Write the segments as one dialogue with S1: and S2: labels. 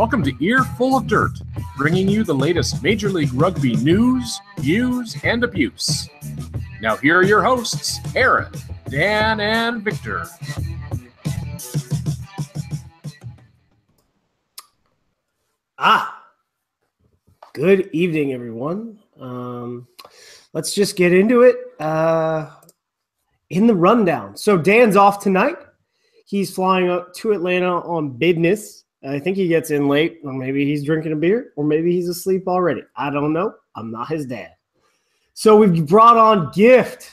S1: welcome to Earful of Dirt, bringing you the latest Major League Rugby news, views, and abuse. Now here are your hosts, Aaron, Dan, and Victor.
S2: Good evening, everyone. Let's just get into it in the rundown. So Dan's off tonight. He's flying up to Atlanta on business. I think he gets in late, or maybe he's drinking a beer, or maybe he's asleep already. I don't know. I'm not his dad. So we've brought on Gift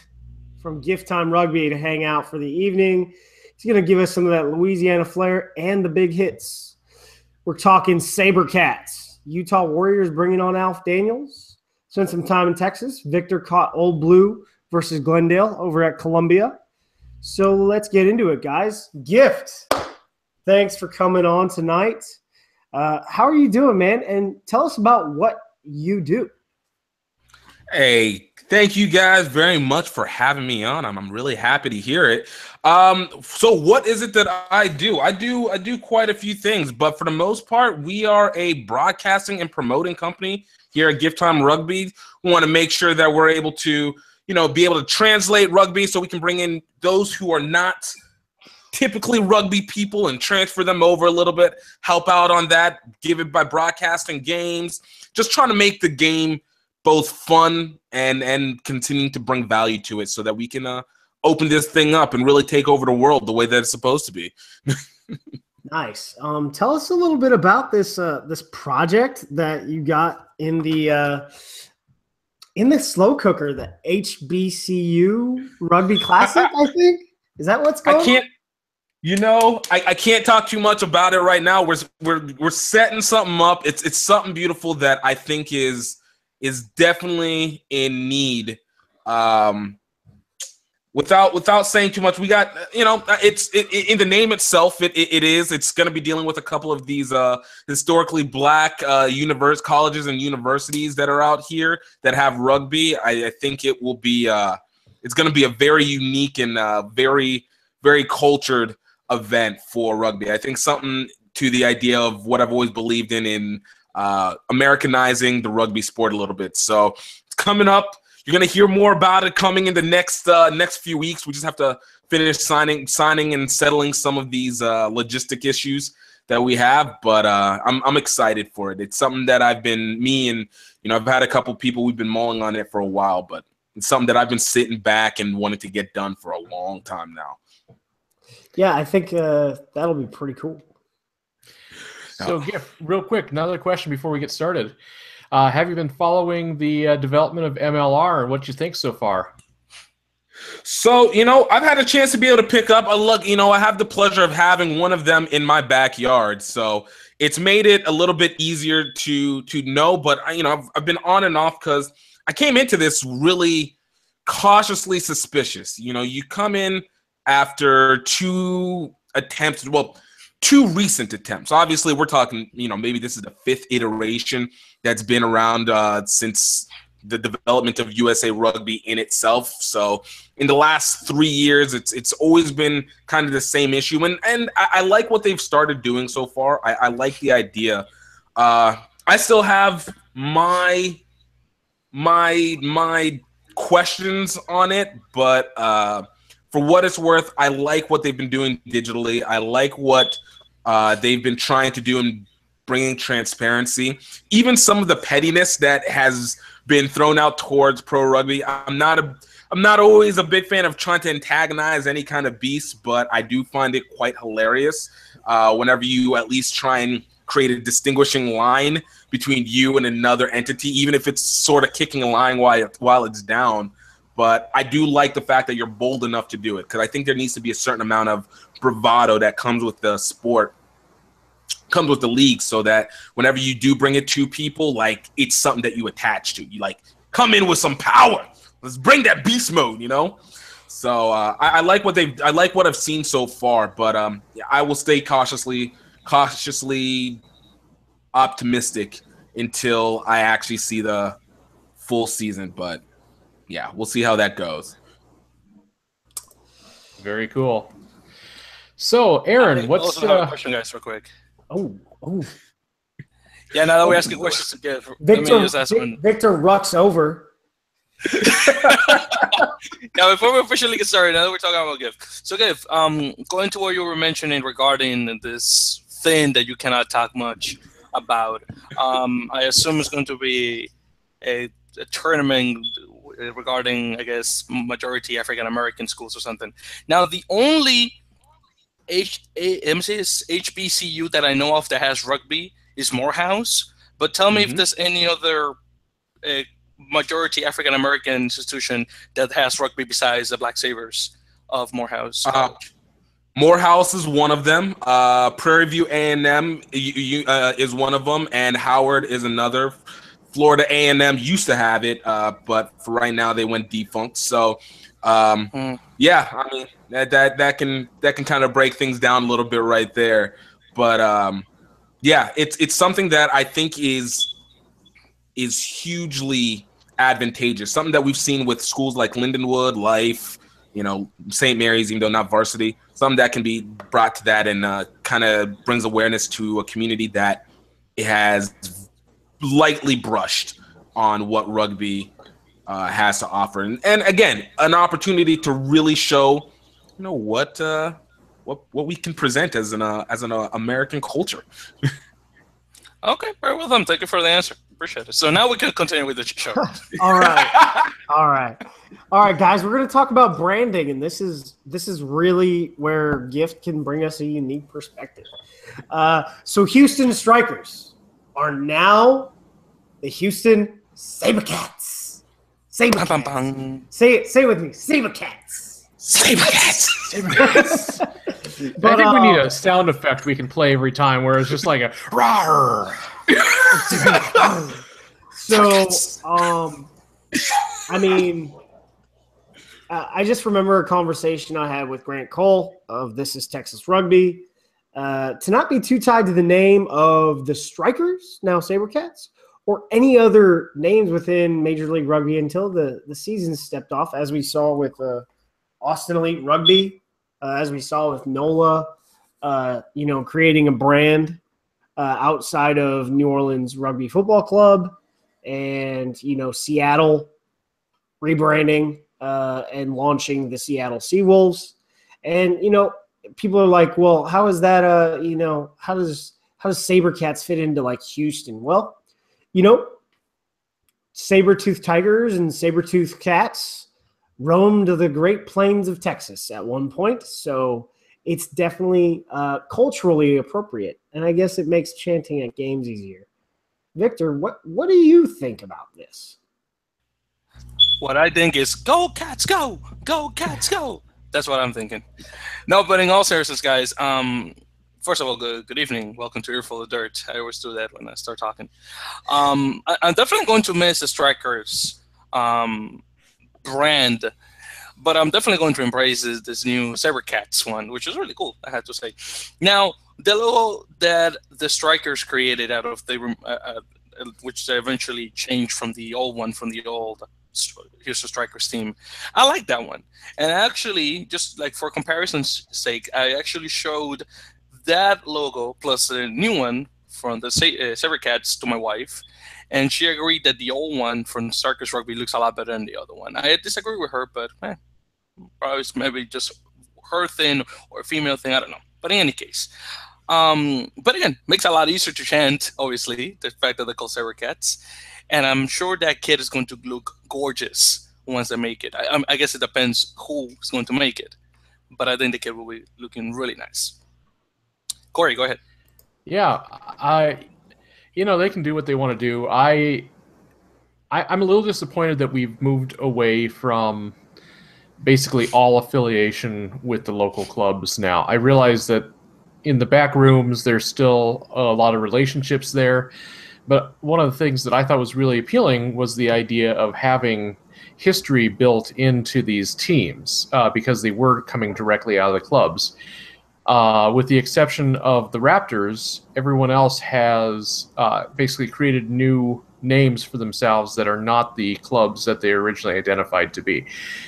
S2: from Gift Time Rugby to hang out for the evening. He's going to give us some of that Louisiana flair and the big hits. We're talking SaberCats. Utah Warriors bringing on Alf Daniels. Spent some time in Texas. Victor caught Old Blue versus Glendale over at Columbia. So let's get into it, guys. Gift, thanks for coming on tonight. How are you doing, man? And tell us about what you do.
S3: Hey, thank you guys very much for having me on. I'm really happy to hear it. So what is it that I do? I do quite a few things, but for the most part, we are a broadcasting and promoting company here at Gift Time Rugby. We want to make sure that we're able to, be able to translate rugby so we can bring in those who are not typically rugby people and transfer them over a little bit, help out on that, give it by broadcasting games, just trying to make the game both fun and continuing to bring value to it so that we can open this thing up and really take over the world the way that it's supposed to be.
S2: Nice. Tell us a little bit about this this project that you got in the slow cooker, the HBCU Rugby Classic, I think. Is that what's going on?
S3: I can't talk too much about it right now. We're setting something up. It's something beautiful that I think is definitely in need. Without saying too much, we got it's in the name itself. It's going to be dealing with a couple of these historically black colleges and universities that are out here that have rugby. I think it will be it's going to be a very unique and very very cultured event for rugby. I think something to the idea of what I've always believed in Americanizing the rugby sport a little bit. So it's coming up. You're going to hear more about it coming in the next few weeks. We just have to finish signing and settling some of these logistic issues that we have. But I'm excited for it. It's something that I've had a couple people, we've been mulling on it for a while, but it's something that I've been sitting back and wanting to get done for a long time now.
S2: Yeah, I think that'll be pretty cool.
S1: So, Gift, real quick, another question before we get started. Have you been following the development of MLR and what you think so far?
S3: So, I've had a chance to be able to pick up a look. I have the pleasure of having one of them in my backyard. So it's made it a little bit easier to know. But, I've been on and off because I came into this really cautiously suspicious. You come in after two recent attempts. Obviously, we're talking, maybe this is the fifth iteration that's been around since the development of USA Rugby in itself. So in the last 3 years, it's always been kind of the same issue. And I like what they've started doing so far. I like the idea. I still have my questions on it, but for what it's worth, I like what they've been doing digitally. I like what they've been trying to do in bringing transparency. Even some of the pettiness that has been thrown out towards pro rugby. I'm not always a big fan of trying to antagonize any kind of beast, but I do find it quite hilarious whenever you at least try and create a distinguishing line between you and another entity, even if it's sort of kicking a line while it's down. But I do like the fact that you're bold enough to do it, because I think there needs to be a certain amount of bravado that comes with the sport, comes with the league, so that whenever you do bring it to people, it's something that you attach to. You come in with some power. Let's bring that beast mode, So I like what I've seen so far, but I will stay cautiously optimistic until I actually see the full season. But yeah, we'll see how that goes.
S1: Very cool. So, Aaron, what's
S4: another question, guys, real quick?
S2: Oh.
S4: Yeah, now that we're asking questions to get,
S2: Victor,
S4: let me just ask one.
S2: Victor rucks over.
S4: Now, before we officially get started, now that we're talking about GIF. So, GIF, going to what you were mentioning regarding this thing that you cannot talk much about, I assume it's going to be a tournament regarding, I guess, majority African-American schools or something. Now, the only HBCU that I know of that has rugby is Morehouse. But tell me if there's any other majority African American institution that has rugby besides the Black Sabres of Morehouse College.
S3: Morehouse is one of them. Prairie View A&M is one of them, and Howard is another. Florida A&M used to have it, but for right now they went defunct. So, yeah, I mean that can kind of break things down a little bit right there. But yeah, it's something that I think is hugely advantageous. Something that we've seen with schools like Lindenwood, Life, St. Mary's, even though not varsity. Something that can be brought to that and kind of brings awareness to a community that it has lightly brushed on what rugby has to offer, and again, an opportunity to really show, what we can present as an American culture.
S4: Okay, very well done. Thank you for the answer. Appreciate it. So now we can continue with the show.
S2: All right, guys. We're going to talk about branding, and this is really where Gift can bring us a unique perspective. So Houston Strikers are now the Houston SaberCats. SaberCats. Say it with me. SaberCats.
S3: SaberCats.
S2: SaberCats.
S1: I think we need a sound effect we can play every time where it's just like a rawr.
S2: So, I mean, I just remember a conversation I had with Grant Cole of This Is Texas Rugby. To not be too tied to the name of the Strikers, now SaberCats, or any other names within Major League Rugby until the season stepped off, as we saw with Austin Elite Rugby, as we saw with NOLA, creating a brand outside of New Orleans Rugby Football Club, and, Seattle rebranding and launching the Seattle Seawolves. And, people are like, well, how is that, how does SaberCats fit into like Houston? Well, saber-toothed tigers and saber-toothed cats roamed the Great Plains of Texas at one point. So it's definitely culturally appropriate. And I guess it makes chanting at games easier. Victor, what do you think about this?
S4: What I think is go Cats, go! Go Cats, go! That's what I'm thinking. No, but in all seriousness, guys, first of all, good evening. Welcome to Earful of Dirt. I always do that when I start talking. I'm definitely going to miss the Strikers brand, but I'm definitely going to embrace this new SaberCats one, which is really cool, I have to say. Now, the logo that the Strikers created out of which they eventually changed from the old one, from the old Houston Strikers team. I like that one. And actually, just like for comparison's sake, I actually showed that logo plus the new one from the SaberCats to my wife, and she agreed that the old one from Strikers Rugby looks a lot better than the other one. I disagree with her, but probably maybe just her thing or a female thing, I don't know. But in any case, but again, makes it a lot easier to chant, obviously, the fact that they call SaberCats. And I'm sure that kid is going to look gorgeous once they make it. I guess it depends who is going to make it. But I think the kid will be looking really nice. Corey, go ahead.
S1: Yeah, they can do what they want to do. I'm a little disappointed that we've moved away from basically all affiliation with the local clubs now. I realize that in the back rooms, there's still a lot of relationships there. But one of the things that I thought was really appealing was the idea of having history built into these teams because they were coming directly out of the clubs. With the exception of the Raptors, everyone else has basically created new names for themselves that are not the clubs that they originally identified to be.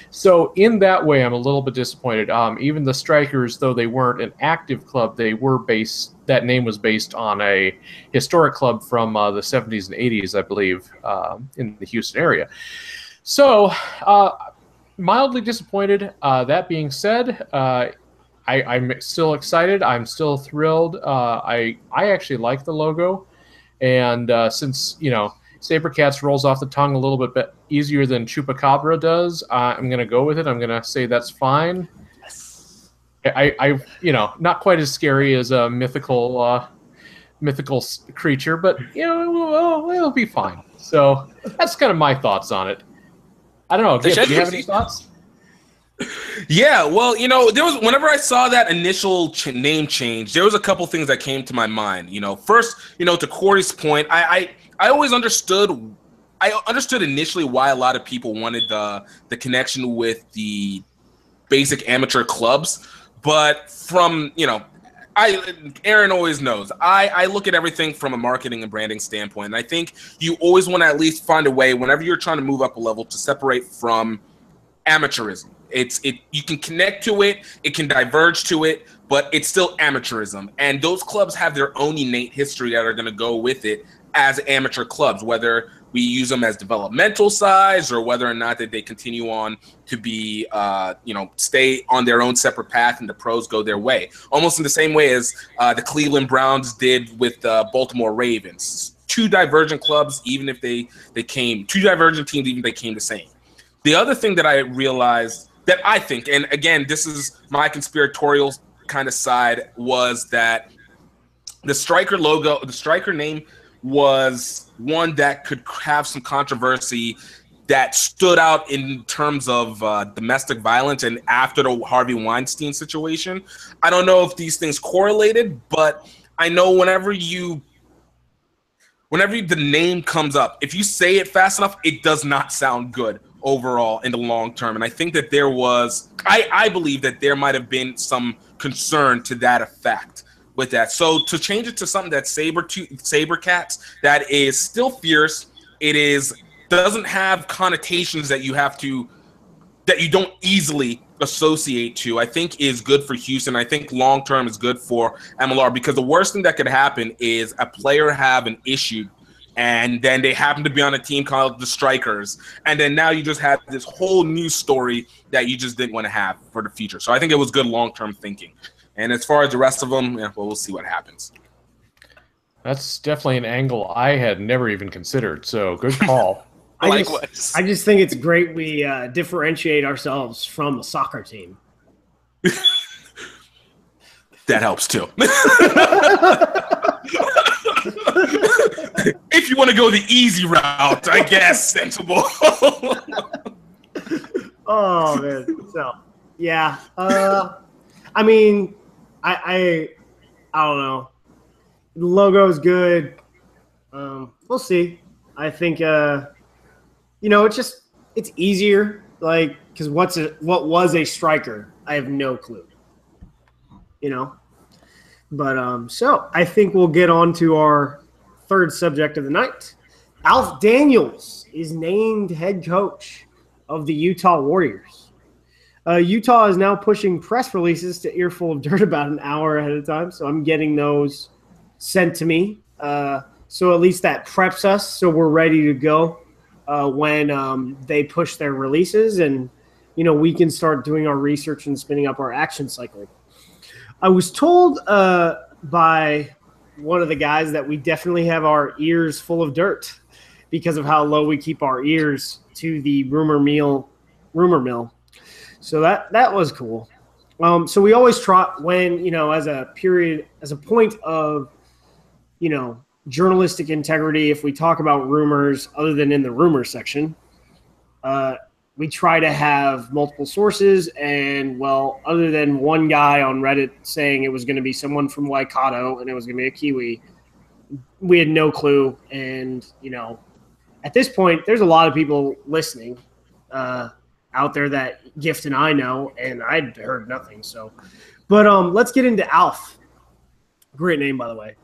S1: So in that way, I'm a little bit disappointed. Even the Strikers, though they weren't an active club, they that name was based on a historic club from the 70s and 80s, I believe, in the Houston area. So, mildly disappointed. That being said, I'm still excited. I'm still thrilled. I actually like the logo, and since SaberCats rolls off the tongue a little bit easier than Chupacabra does, I'm gonna go with it. I'm gonna say that's fine. Yes. I not quite as scary as a mythical creature, but it'll be fine. So that's kind of my thoughts on it. I don't know. Do you have any thoughts?
S3: Yeah, well, there was whenever I saw that initial name change, there was a couple things that came to my mind. First, to Corey's point, I always understood. I understood initially why a lot of people wanted the connection with the basic amateur clubs, but from Aaron always knows. I look at everything from a marketing and branding standpoint, and I think you always want to at least find a way whenever you're trying to move up a level to separate from amateurism. You can connect to it, it can diverge to it, but it's still amateurism. And those clubs have their own innate history that are going to go with it as amateur clubs, whether we use them as developmental size or whether or not that they continue on to be, stay on their own separate path and the pros go their way. Almost in the same way as the Cleveland Browns did with the Baltimore Ravens. Two divergent clubs, even if two divergent teams, even if they came the same. The other thing that I realized that I think, and again, this is my conspiratorial kind of side, was that the striker logo, the striker name was one that could have some controversy that stood out in terms of domestic violence and after the Harvey Weinstein situation. I don't know if these things correlated, but I know whenever the name comes up, if you say it fast enough, it does not sound good overall in the long term. And I think that I believe that there might have been some concern to that effect with that. So to change it to something that's SaberCats, that is still fierce, doesn't have connotations that you don't easily associate to, I think is good for Houston. I think long term is good for MLR, because the worst thing that could happen is a player have an issue and then they happen to be on a team called the Strikers, and then now you just have this whole new story that you just didn't want to have for the future. So I think it was good long-term thinking. And as far as the rest of them, we'll see what happens.
S1: That's definitely an angle I had never even considered. So good call.
S2: I just think it's great we differentiate ourselves from a soccer team.
S3: That helps too. If you want to go the easy route, I guess, sensible.
S2: Oh man, so yeah. I mean, I don't know. The logo is good. We'll see. I think it's easier, like, because what was a striker? I have no clue. But so I think we'll get on to our third subject of the night. Alf Daniels is named head coach of the Utah Warriors. Utah is now pushing press releases to Earful of Dirt about an hour ahead of time, so I'm getting those sent to me. So at least that preps us, so we're ready to go when they push their releases, and we can start doing our research and spinning up our action cycle. I was told by one of the guys that we definitely have our ears full of dirt because of how low we keep our ears to the rumor mill. So that was cool. So we always try when, as a point of, journalistic integrity, if we talk about rumors other than in the rumor section, we try to have multiple sources, and other than one guy on Reddit saying it was going to be someone from Waikato and it was going to be a Kiwi, we had no clue. And, at this point, there's a lot of people listening out there that Gift and I know, and I'd heard nothing. So, but let's get into Alf. Great name, by the way.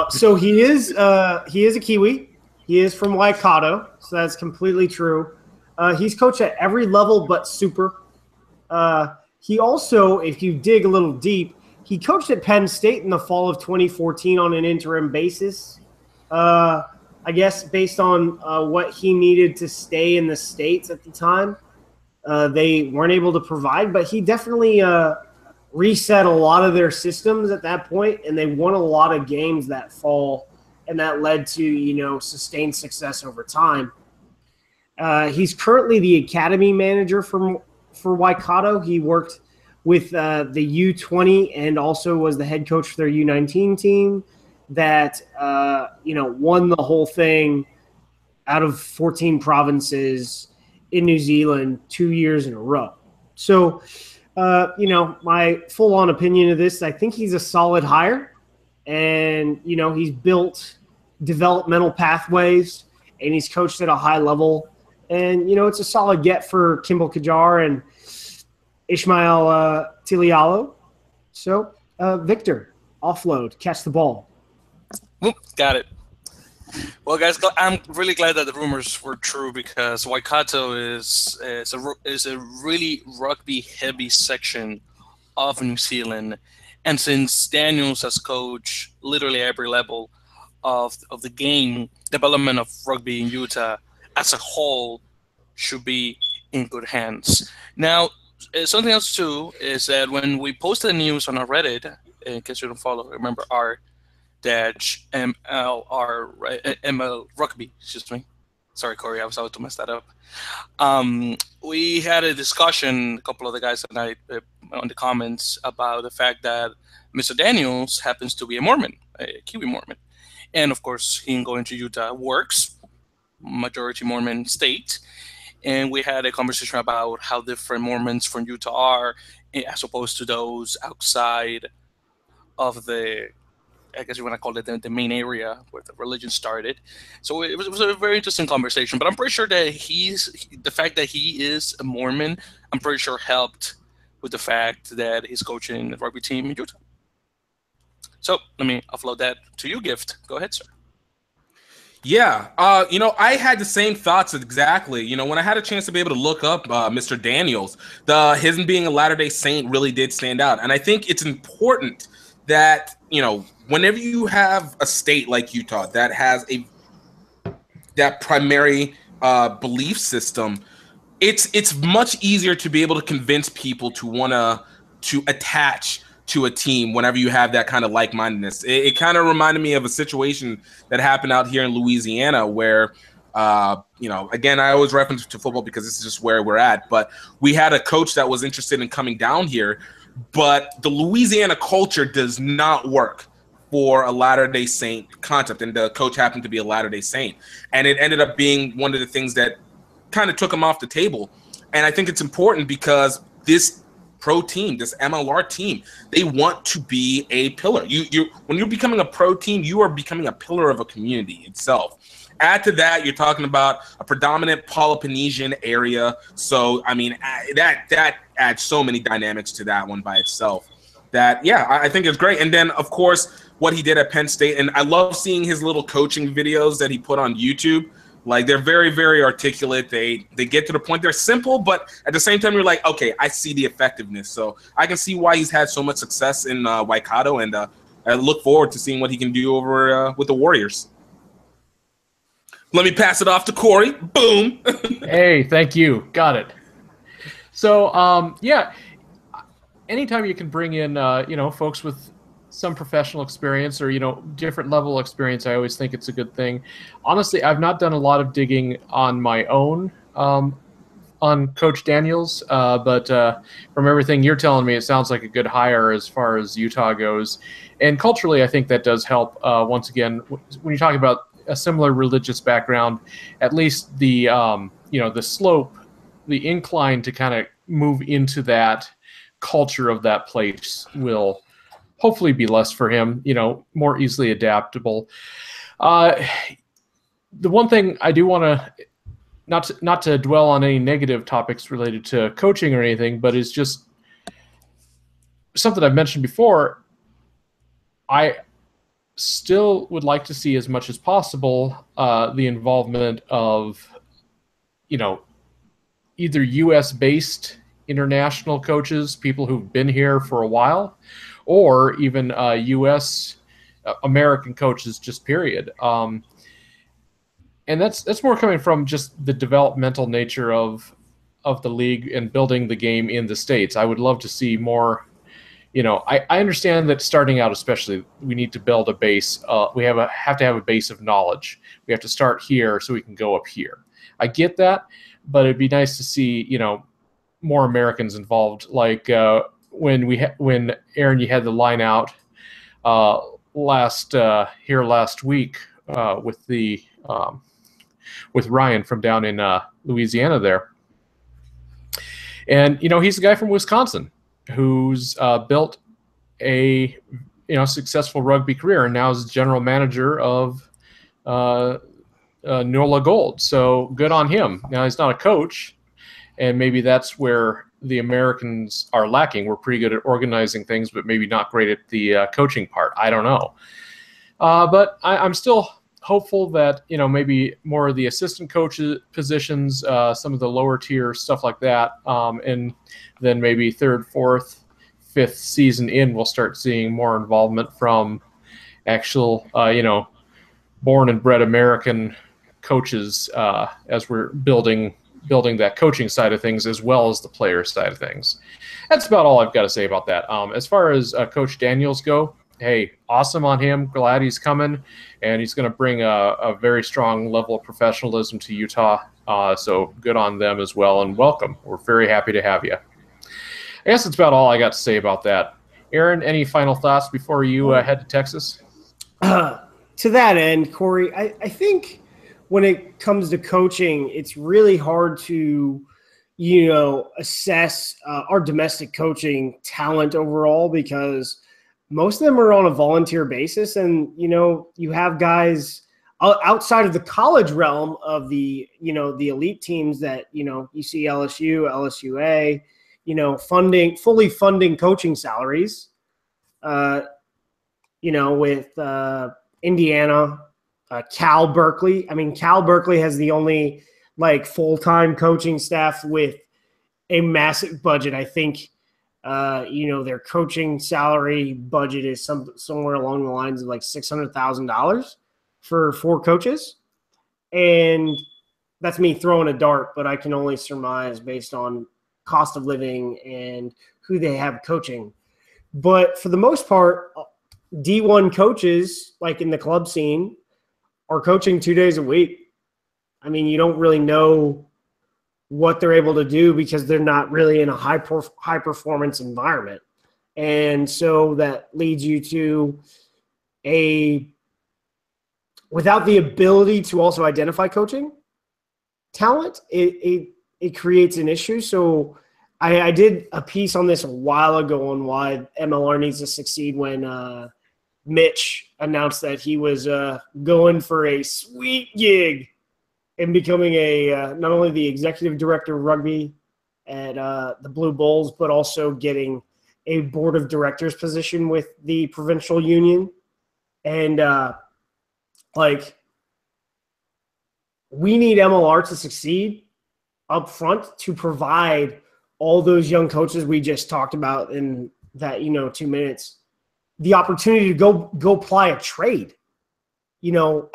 S2: So he is a Kiwi. He is from Waikato, so that's completely true. He's coached at every level but super. He also, if you dig a little deep, he coached at Penn State in the fall of 2014 on an interim basis. I guess based on what he needed to stay in the States at the time, they weren't able to provide, but he definitely reset a lot of their systems at that point, and they won a lot of games that fall, and that led to, sustained success over time. He's currently the academy manager for Waikato. He worked with the U20 and also was the head coach for their U19 team that, won the whole thing out of 14 provinces in New Zealand 2 years in a row. So, my full-on opinion of this, I think he's a solid hire. And, he's built developmental pathways and he's coached at a high level. And, it's a solid get for Kimball Kajar and Ishmael Tilialo. So, Victor, offload, catch the ball.
S4: Whoop, got it. Well, guys, I'm really glad that the rumors were true because Waikato is a really rugby-heavy section of New Zealand. And since Daniels has coached literally every level of the game, development of rugby in Utah as a whole should be in good hands. Now, something else too is that when we posted the news on our Reddit, in case you don't follow, remember r-ml rugby, excuse me. Sorry, Corey, I was about to mess that up. We had a discussion, a couple of the guys and I, on the comments about the fact that Mr. Daniels happens to be a Mormon, a Kiwi Mormon. And of course, him going to Utah works, majority Mormon state. And we had a conversation about how different Mormons from Utah are as opposed to those outside of the, I guess you want to call it the main area where the religion started. So it was a very interesting conversation. But I'm pretty sure that the fact that he is a Mormon, I'm pretty sure helped with the fact that he's coaching the rugby team in Utah. So let me offload that to you, Gift. Go ahead, sir.
S3: Yeah, I had the same thoughts exactly. When I had a chance to be able to look up Mr. Daniels, his being a Latter-day Saint really did stand out. And I think it's important that, whenever you have a state like Utah that has that primary belief system, it's much easier to be able to convince people to attach to a team whenever you have that kind of like-mindedness. It kind of reminded me of a situation that happened out here in Louisiana where, again, I always reference to football because this is just where we're at, but we had a coach that was interested in coming down here, but the Louisiana culture does not work for a Latter-day Saint concept, and the coach happened to be a Latter-day Saint. And it ended up being one of the things that kind of took him off the table. And I think it's important because this pro team, this MLR team, they want to be a pillar. When you're becoming a pro team, you are becoming a pillar of a community itself. Add to that, you're talking about a predominant Peloponnesian area. So, I mean, that adds so many dynamics to that one by itself. That, yeah, I think it's great. And then, of course, what he did at Penn State. And I love seeing his little coaching videos that he put on YouTube. Like, they're very, very articulate. They get to the point. They're simple, but at the same time, you're like, okay, I see the effectiveness. So I can see why he's had so much success in Waikato, and I look forward to seeing what he can do over with the Warriors. Let me pass it off to Corey. Boom.
S1: Hey, thank you. Got it. So, yeah, anytime you can bring in, folks with some professional experience or, different level experience, I always think it's a good thing. Honestly, I've not done a lot of digging on my own on Coach Daniels, but from everything you're telling me, it sounds like a good hire as far as Utah goes. And culturally, I think that does help. Once again, when you talk about a similar religious background, at least the, the slope, the incline to kind of move into that culture of that place will hopefully be less for him, more easily adaptable. The one thing I do want to, not to dwell on any negative topics related to coaching or anything, but is just something I've mentioned before. I still would like to see as much as possible the involvement of, either U.S.-based international coaches, people who've been here for a while, or even U.S. American coaches, just period. And that's more coming from just the developmental nature of the league and building the game in the States. I would love to see more. I understand that starting out, especially, we need to build a base. We have to have a base of knowledge. We have to start here so we can go up here. I get that, but it'd be nice to see, more Americans involved. Like when Aaron, you had the line out last week with Ryan from down in Louisiana there. And, he's a guy from Wisconsin who's built a, successful rugby career, and now is general manager of Nola Gold. So good on him. Now, he's not a coach, and maybe that's where the Americans are lacking. We're pretty good at organizing things, but maybe not great at the coaching part. I don't know. But I'm still hopeful that, maybe more of the assistant coaches positions, some of the lower tier stuff like that, and then maybe third, fourth, fifth season in, we'll start seeing more involvement from actual, born and bred American coaches as we're building that coaching side of things as well as the player side of things. That's about all I've got to say about that. As far as Coach Daniels go, hey, awesome on him. Glad he's coming, and he's going to bring a very strong level of professionalism to Utah. So good on them as well, and welcome. We're very happy to have you. I guess that's about all I got to say about that. Aaron, any final thoughts before you head to Texas?
S2: To that end, Corey, I think when it comes to coaching, it's really hard to, assess our domestic coaching talent overall, because most of them are on a volunteer basis. And, you have guys outside of the college realm of the elite teams that, you see LSU, LSUA, fully funding coaching salaries, with Indiana, Cal Berkeley. I mean, Cal Berkeley has the only full-time coaching staff with a massive budget. I think, their coaching salary budget is somewhere along the lines of $600,000 for 4 coaches. And that's me throwing a dart, but I can only surmise based on cost of living and who they have coaching. But for the most part, D1 coaches, in the club scene, are coaching 2 days a week. I mean, you don't really know what they're able to do because they're not really in a high performance environment. And so that leads you to without the ability to also identify coaching talent, it creates an issue. So I did a piece on this a while ago on why MLR needs to succeed when Mitch announced that he was going for a sweet gig and becoming not only the executive director of rugby at the Blue Bulls, but also getting a board of directors position with the provincial union. And we need MLR to succeed up front to provide all those young coaches we just talked about in that 2 minutes the opportunity to go apply a trade,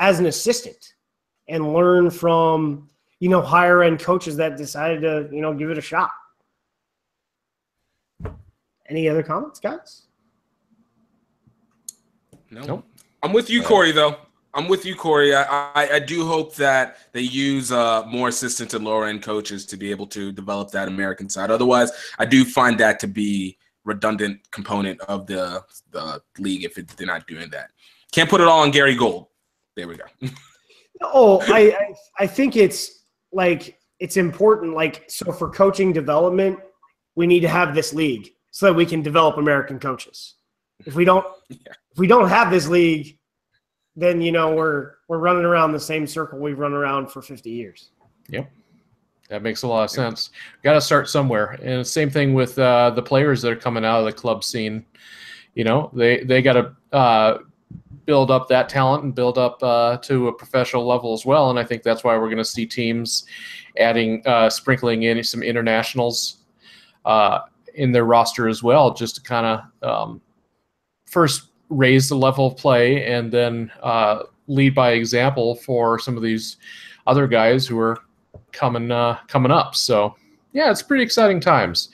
S2: as an assistant, and learn from, higher end coaches that decided to, give it a shot. Any other comments, guys?
S3: No. I'm with you, Corey, though. I'm with you, Corey. I do hope that they use more assistant and lower end coaches to be able to develop that American side. Otherwise, I do find that to be redundant component of the league if they're not doing that. Can't put it all on Gary Gold. There we go.
S2: I think it's important. So for coaching development, we need to have this league so that we can develop American coaches. If we don't have this league, then we're running around the same circle we've run around for 50 years.
S1: Yep. That makes a lot of sense. Got to start somewhere. And the same thing with the players that are coming out of the club scene. They got to build up that talent and build up to a professional level as well. And I think that's why we're going to see teams sprinkling in some internationals in their roster as well, just to kind of first raise the level of play and then lead by example for some of these other guys who are coming up. So yeah, it's pretty exciting times.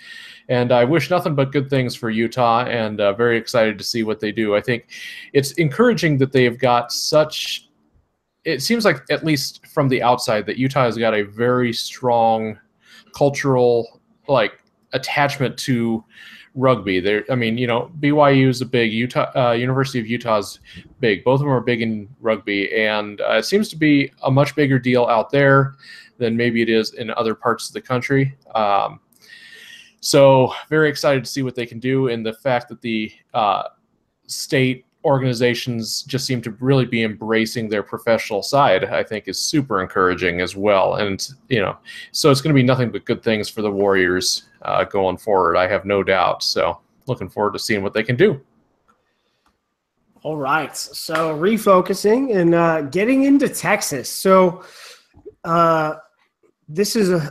S1: And I wish nothing but good things for Utah, and very excited to see what they do. I think it's encouraging that they've got such – it seems like, at least from the outside, that Utah has got a very strong cultural attachment to rugby. BYU is a big, University of Utah's big. Both of them are big in rugby, and it seems to be a much bigger deal out there than maybe it is in other parts of the country. So very excited to see what they can do, and the fact that the state organizations just seem to really be embracing their professional side, I think, is super encouraging as well. And, so it's going to be nothing but good things for the Warriors going forward, I have no doubt. So looking forward to seeing what they can do.
S2: All right. So refocusing and getting into Texas. So this is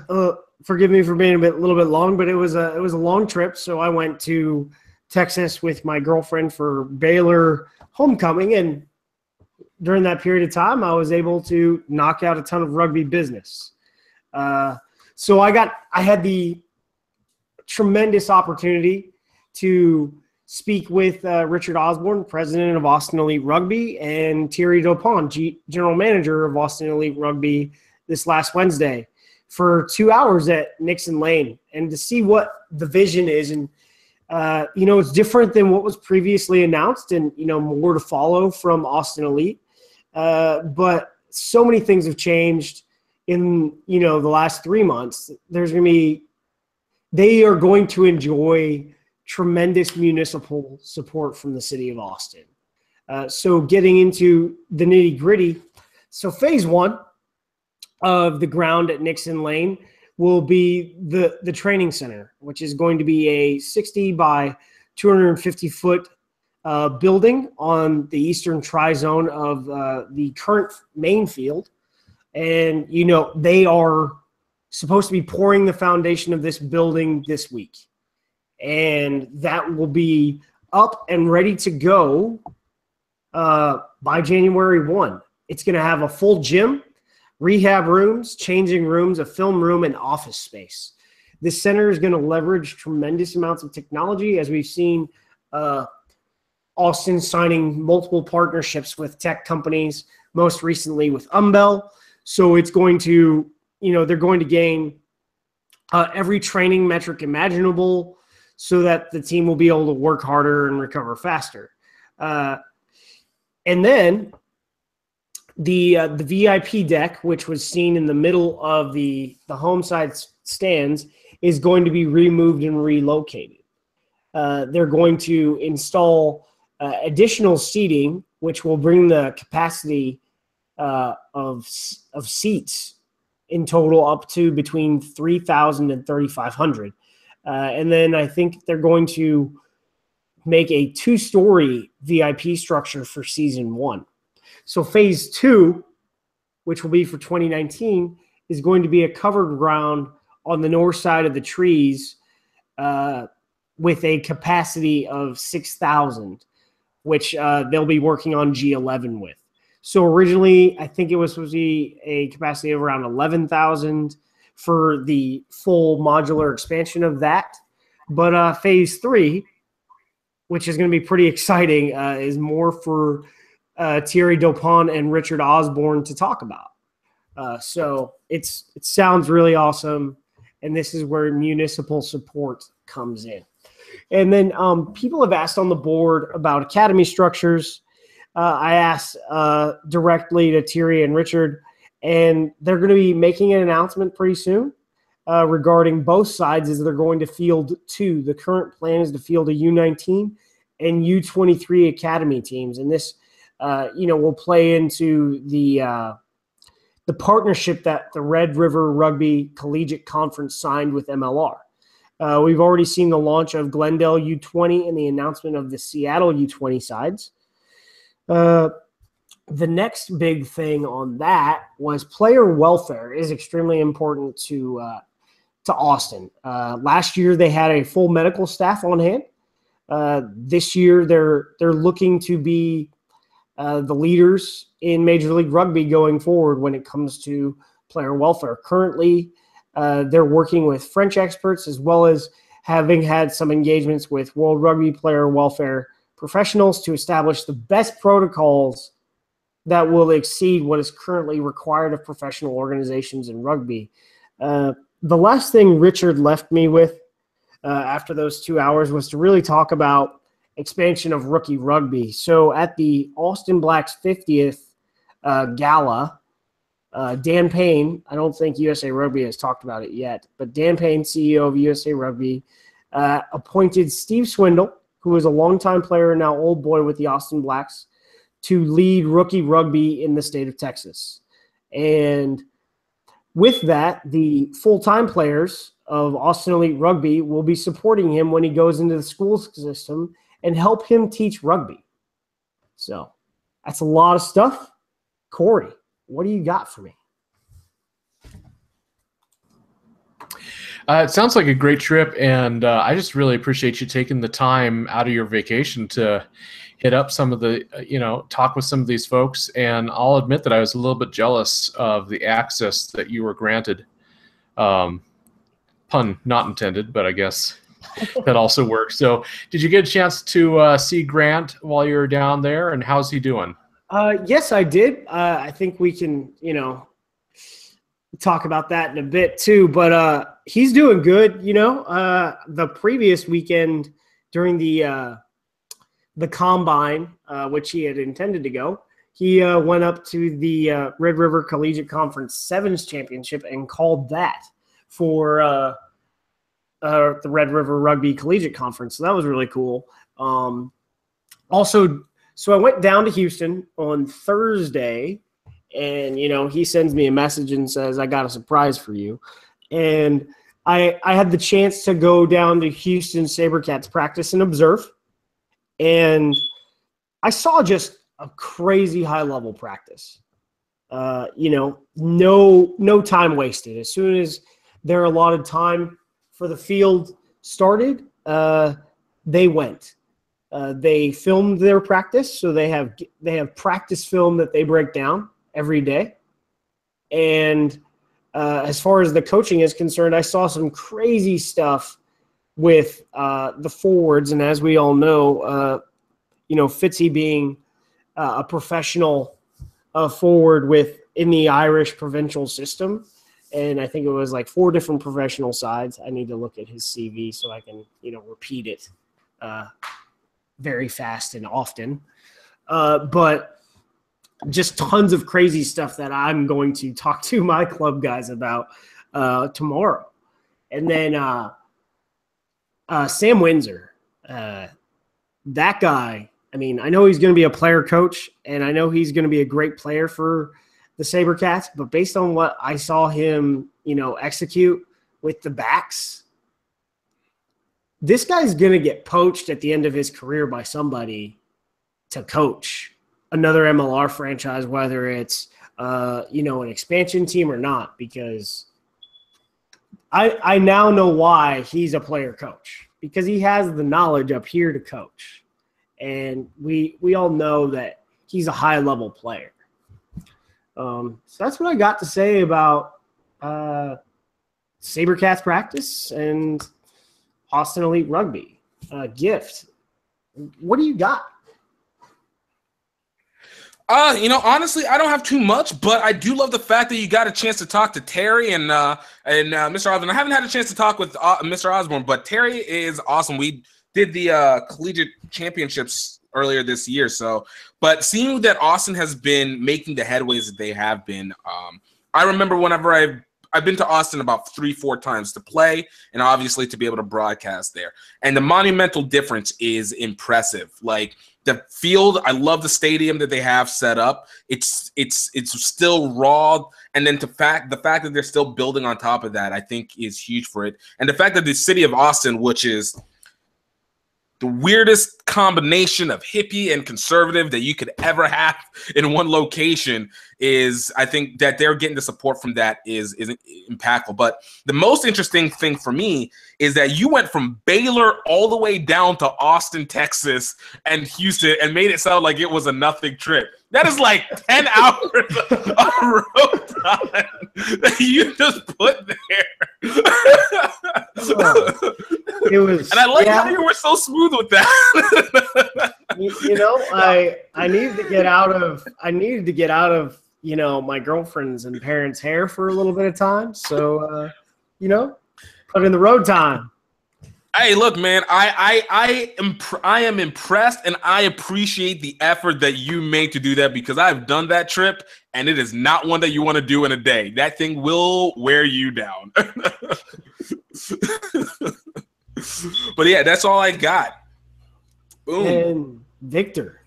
S2: forgive me for being a little bit long, but it was a long trip. So I went to Texas with my girlfriend for Baylor homecoming, and during that period of time, I was able to knock out a ton of rugby business. So I had the tremendous opportunity to speak with Richard Osborne, president of Austin Elite Rugby, and Thierry Dupont, general manager of Austin Elite Rugby, this last Wednesday for 2 hours at Nixon Lane, and to see what the vision is. And it's different than what was previously announced, and, more to follow from Austin Elite. But so many things have changed in, the last 3 months. They are going to enjoy tremendous municipal support from the city of Austin. So getting into the nitty gritty. So phase 1 of the ground at Nixon Lane will be the training center, which is going to be a 60 by 250 foot building on the eastern tri-zone of the current main field. And, they are supposed to be pouring the foundation of this building this week. And that will be up and ready to go by January 1. It's going to have a full gym, rehab rooms, changing rooms, a film room, and office space. This center is going to leverage tremendous amounts of technology, as we've seen Austin signing multiple partnerships with tech companies, most recently with Umbel. So it's going to, they're going to gain every training metric imaginable so that the team will be able to work harder and recover faster. And then the VIP deck, which was seen in the middle of the home side stands, is going to be removed and relocated. They're going to install additional seating, which will bring the capacity of seats in total up to between 3,000 and 3,500. And then I think they're going to make a 2-story VIP structure for season 1. So phase 2, which will be for 2019, is going to be a covered ground on the north side of the trees with a capacity of 6,000, which they'll be working on G11 with. So originally, I think it was supposed to be a capacity of around 11,000 for the full modular expansion of that. But phase 3, which is going to be pretty exciting, is more for Thierry Dupont and Richard Osborne to talk about. So it sounds really awesome, and this is where municipal support comes in. And then people have asked on the board about academy structures. I asked directly to Thierry and Richard, and they're going to be making an announcement pretty soon regarding both sides as they're going to field 2. The current plan is to field a U19 and U23 academy teams, and this will play into the partnership that the Red River Rugby Collegiate Conference signed with MLR. We've already seen the launch of Glendale U20 and the announcement of the Seattle U20 sides. The next big thing on that was player welfare is extremely important to Austin. Last year, they had a full medical staff on hand. This year, they're looking to be the leaders in Major League Rugby going forward when it comes to player welfare. Currently, they're working with French experts as well as having had some engagements with World Rugby player welfare professionals to establish the best protocols that will exceed what is currently required of professional organizations in rugby. The last thing Richard left me with after those 2 hours was to really talk about expansion of rookie rugby. So at the Austin Blacks 50th gala, Dan Payne, I don't think USA Rugby has talked about it yet, but Dan Payne, CEO of USA Rugby, appointed Steve Swindle, who is a longtime player and now old boy with the Austin Blacks, to lead rookie rugby in the state of Texas. And with that, the full-time players of Austin Elite Rugby will be supporting him when he goes into the school system and help him teach rugby. So that's a lot of stuff. Corey, what do you got for me?
S1: It sounds like a great trip, and I just really appreciate you taking the time out of your vacation to hit up some of the, talk with some of these folks. And I'll admit that I was a little bit jealous of the access that you were granted. Pun not intended, but I guess that also works. So did you get a chance to see Grant while you were down there, and how's he doing?
S2: Yes, I did. I think we can, talk about that in a bit too, but he's doing good. The previous weekend during the combine, which he had intended to go, he went up to the Red River Collegiate Conference Sevens Championship and called that for the Red River Rugby Collegiate Conference. So that was really cool. Also, so I went down to Houston on Thursday, and, he sends me a message and says, I got a surprise for you. And I had the chance to go down to Houston SaberCats practice and observe. And I saw just a crazy high-level practice. No time wasted. As soon as their allotted time for the field started, they went. They filmed their practice, so they have practice film that they break down every day. And as far as the coaching is concerned, I saw some crazy stuff with the forwards. And as we all know, Fitzy being a professional forward in the Irish provincial system. And I think it was like 4 different professional sides. I need to look at his CV so I can, repeat it very fast and often. But just tons of crazy stuff that I'm going to talk to my club guys about tomorrow. And then Sam Windsor, that guy, I know he's going to be a player coach, and I know he's going to be a great player for the SaberCats, but based on what I saw him, execute with the backs, this guy's going to get poached at the end of his career by somebody to coach another MLR franchise, whether it's, an expansion team or not, because I now know why he's a player coach, because he has the knowledge up here to coach. And we all know that he's a high-level player. So that's what I got to say about SaberCats practice and Austin Elite Rugby. Gift, what do you got?
S3: Honestly, I don't have too much, but I do love the fact that you got a chance to talk to Terry and Mr. Osborne. I haven't had a chance to talk with Mr. Osborne, but Terry is awesome. We did the collegiate championships earlier this year, but seeing that Austin has been making the headways that they have been, I remember whenever I've been to Austin about 3-4 times to play and obviously to be able to broadcast there, and the monumental difference is impressive. Like, the field, I love the stadium that they have set up. It's still raw, and then the fact that they're still building on top of that, I think, is huge for it. And the fact that the city of Austin, which is the weirdest combination of hippie and conservative that you could ever have in one location is, I think that they're getting the support from that is impactful. But the most interesting thing for me is that you went from Baylor all the way down to Austin, Texas and Houston and made it sound like it was a nothing trip. That is like 10 hours of road time that you just put there.
S2: It was,
S3: and I like how you were so smooth with that.
S2: you know, I needed to get out of you know, my girlfriend's and parents' hair for a little bit of time. So you know, put in the road time.
S3: Hey, look, man, I am impressed, and I appreciate the effort that you made to do that, because I've done that trip, and it is not one that you want to do in a day. That thing will wear you down. But yeah, that's all I got. Boom.
S2: And Victor.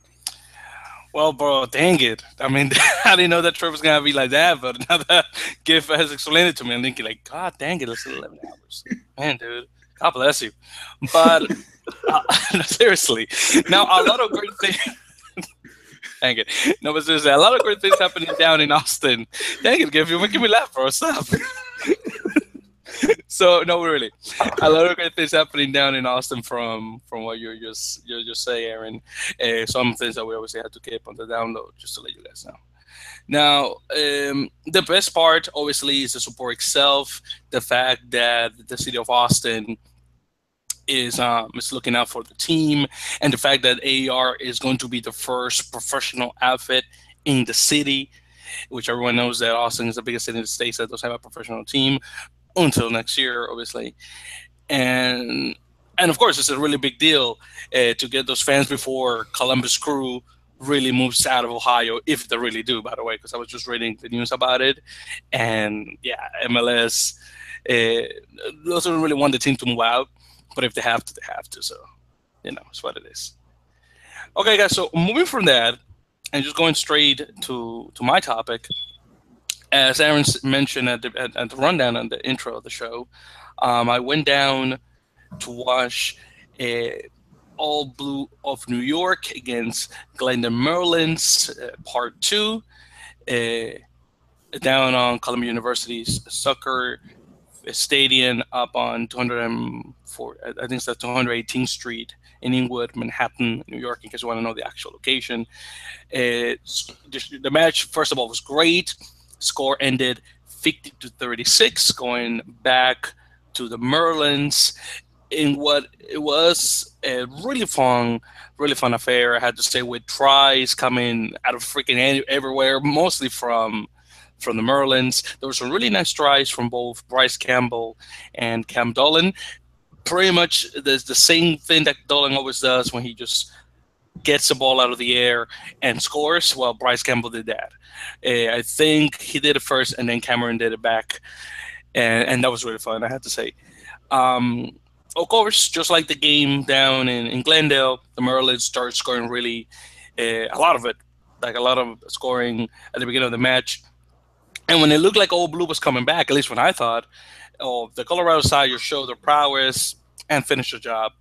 S4: Well, bro, dang it. I mean, I didn't know that trip was going to be like that, but now that Giff has explained it to me, I'm thinking like, God dang it, it's 11 hours. Man, dude, God bless you. But seriously, now a lot of great things. Dang it. No, but seriously, a lot of great things happening down in Austin. Dang it, Giff, you're making me laugh, bro. Stop. So no, really, a lot of great things happening down in Austin from what you're just saying, Aaron. Some things that we obviously had to keep on the download, just to let you guys know. Now, the best part, obviously, is the support itself. The fact that the city of Austin is looking out for the team, and the fact that AER is going to be the first professional outfit in the city, which everyone knows that Austin is the biggest city in the States that doesn't have a professional team until next year, obviously. And of course, it's a really big deal to get those fans before Columbus Crew really moves out of Ohio, if they really do, by the way, because I was just reading the news about it. And yeah, MLS doesn't really want the team to move out, but if they have to, they have to. So, you know, it's what it is. Okay, guys, so moving from that and just going straight to my topic, as Aaron mentioned at the rundown and the intro of the show, I went down to watch All Blue of New York against Glendon Merlins, Part 2, down on Columbia University's soccer stadium up on 204, I think it's 218th Street in Inwood, Manhattan, New York, in case you want to know the actual location. The match, first of all, was great. Score ended 50-36, going back to the Merlins in what it was a really fun affair. I had to say, with tries coming out of freaking everywhere, mostly from the Merlins. There were some really nice tries from both Bryce Campbell and Cam Dolan. Pretty much the same thing that Dolan always does when he just gets the ball out of the air and scores. Well, Bryce Campbell did that. I think he did it first, and then Cameron did it back, and that was really fun, I have to say. Of course, just like the game down in Glendale, the Merlins started scoring really a lot of scoring at the beginning of the match. And when it looked like Old Blue was coming back, at least when I thought, the Colorado side just showed their prowess and finished the job.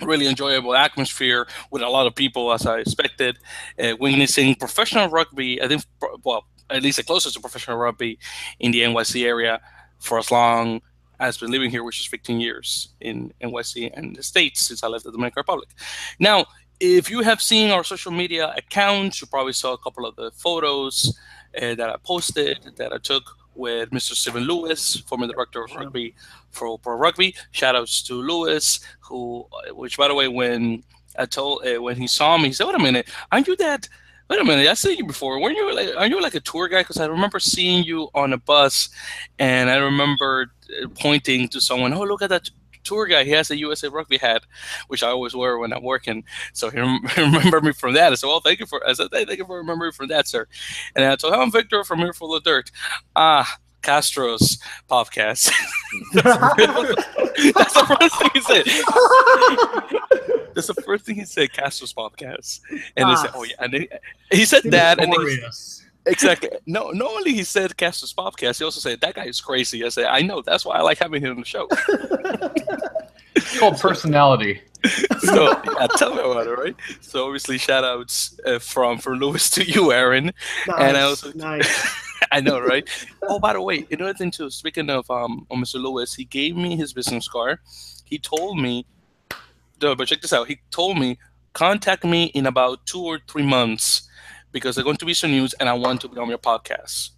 S4: Really enjoyable atmosphere with a lot of people, as I expected, witnessing professional rugby. I think, well, at least the closest to professional rugby in the NYC area for as long as I've been living here, which is 15 years in NYC and the States since I left the Dominican Republic. Now, if you have seen our social media accounts, you probably saw a couple of the photos that I posted, that I took with Mr. Stephen Lewis, former director of rugby for Pro Rugby. Shout outs to Lewis, which, by the way, when he saw me, he said, "Wait a minute, aren't you that? Wait a minute, I've seen you before. Aren't you like a tour guy? Because I remember seeing you on a bus, and I remember pointing to someone. Oh, look at that tour guy. He has a USA Rugby hat, which I always wear when I'm working. So he remembered me from that. I said, well, thank you for remembering from that, sir. And I told him, I'm Victor from Earful of Dirt. Castro's podcast. That's the first thing he said. That's the first thing he said, Castro's podcast. And they said, oh, yeah. And he said that. And exactly. No, not only he said Castro's podcast, he also said, that guy is crazy. I said, I know. That's why I like having him on the show.
S1: It's called personality.
S4: So yeah, tell me about it, right? So obviously, shout outs from Lewis to you, Aaron, and I also
S2: Nice.
S4: I know, right? Oh, by the way, another thing too. Speaking of Mr. Lewis, he gave me his business card. He told me, no, but check this out. He told me contact me in about 2 or 3 months because there's going to be some news, and I want to be on your podcast.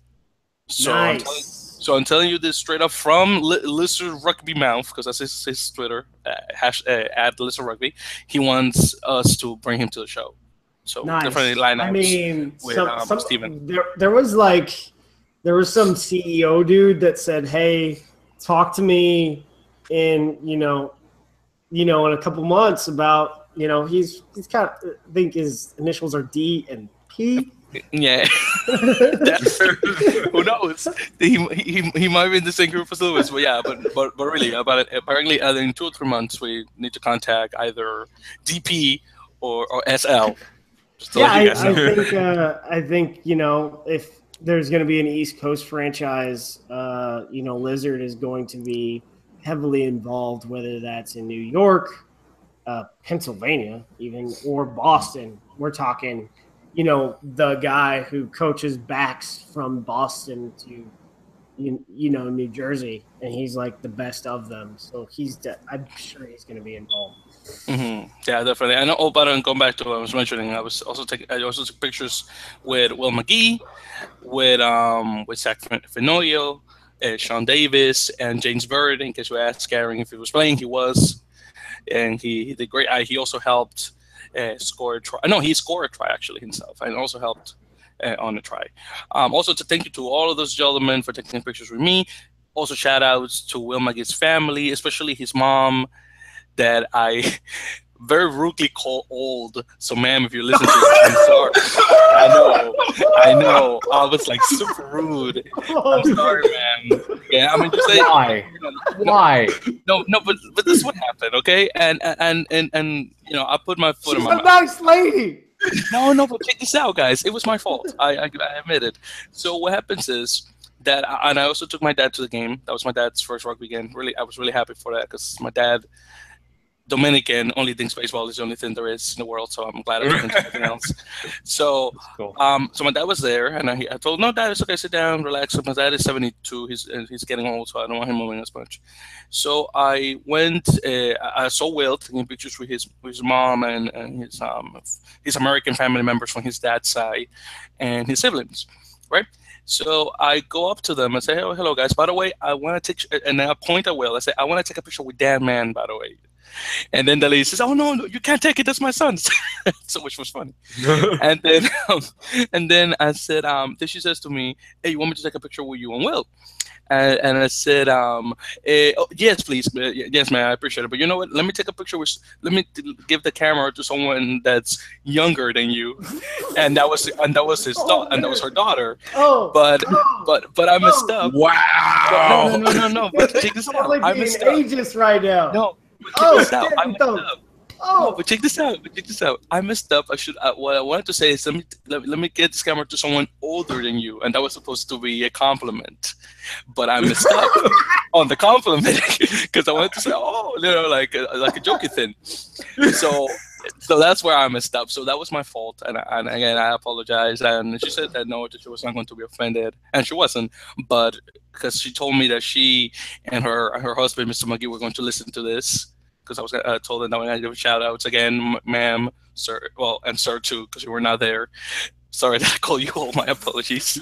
S4: So
S2: Nice.
S4: I'm telling you this straight up from Lister Rugby Mouth, because that's his Twitter, at Lister Rugby. He wants us to bring him to the show. So
S2: Nice.
S4: definitely line up
S2: I mean,
S4: with Steven.
S2: There was some CEO dude that said, "Hey, talk to me in in a couple months about he's kind of, I think his initials are D and P."
S4: Yeah. Who knows? He might be in the same group as Lewis, but yeah, but really about it. Apparently, in 2 or 3 months, we need to contact either DP or SL.
S2: Yeah, I think if there's going to be an East Coast franchise, Lizard is going to be heavily involved, whether that's in New York, Pennsylvania, even, or Boston. We're talking, the guy who coaches backs from Boston to, New Jersey, and he's like the best of them. So I'm sure he's going to be involved.
S4: Mm-hmm. Yeah, definitely. I know. Oh, but going back to what I was mentioning, I also took pictures with Will McGee, with Zach Fenoglio, Sean Davis, and James Bird. In case you asked Gary if he was playing, he was, and he did great. He also helped score a try. No, he scored a try actually himself, and also helped on the try. Also, to thank you to all of those gentlemen for taking pictures with me. Also, shout outs to Will McGee's family, especially his mom, that I very rudely call old. So, ma'am, if you're listening to this, I'm sorry. I know. I was like super rude. I'm sorry, man. Yeah, I mean, just say
S1: Why?
S4: No, but this is what happened, okay? And I put my foot in my mouth.
S2: She's a nice lady.
S4: No, but check this out, guys. It was my fault. I admit it. So what happens is that, and I also took my dad to the game. That was my dad's first rugby game. Really, I was really happy for that because my dad, Dominican, only thinks baseball is the only thing there is in the world. So I'm glad I didn't think anything else. So,
S1: cool.
S4: So my dad was there, and I told him, no, Dad, it's okay, sit down, relax. My dad is 72. He's getting old, so I don't want him moving as much. So I went. I saw Will taking pictures with his mom and his American family members from his dad's side, and his siblings, right? So I go up to them and say, "Oh, hello, guys. By the way, I want to take," and I point at Will. I say, "I want to take a picture with Dan Mann, by the way." And then the lady says, "Oh no, you can't take it. That's my son's," so which was funny. and then I said, then she says to me, "Hey, you want me to take a picture with you and Will?" And I said, "Yes, please. Yes, man, I appreciate it. But you know what? Let me take a picture with. Let me give the camera to someone that's younger than you." And that was his daughter, and that was her daughter. But I messed up.
S3: Wow.
S4: No. But check this out. I messed up.
S2: Ageist right now.
S4: No. But check this out. I messed up. No, but check this out. I messed up. What I wanted to say is let me get this camera to someone older than you, and that was supposed to be a compliment, but I messed up on the compliment because I wanted to say, like a jokey thing. So that's where I messed up. So that was my fault, and again I apologize. And she said that no, that she was not going to be offended, and she wasn't, but because she told me that she and her husband, Mr. McGee, were going to listen to this. Because I was told them that I give shout outs again, ma'am, sir, and sir too, because you were not there. Sorry that I call you all. My apologies.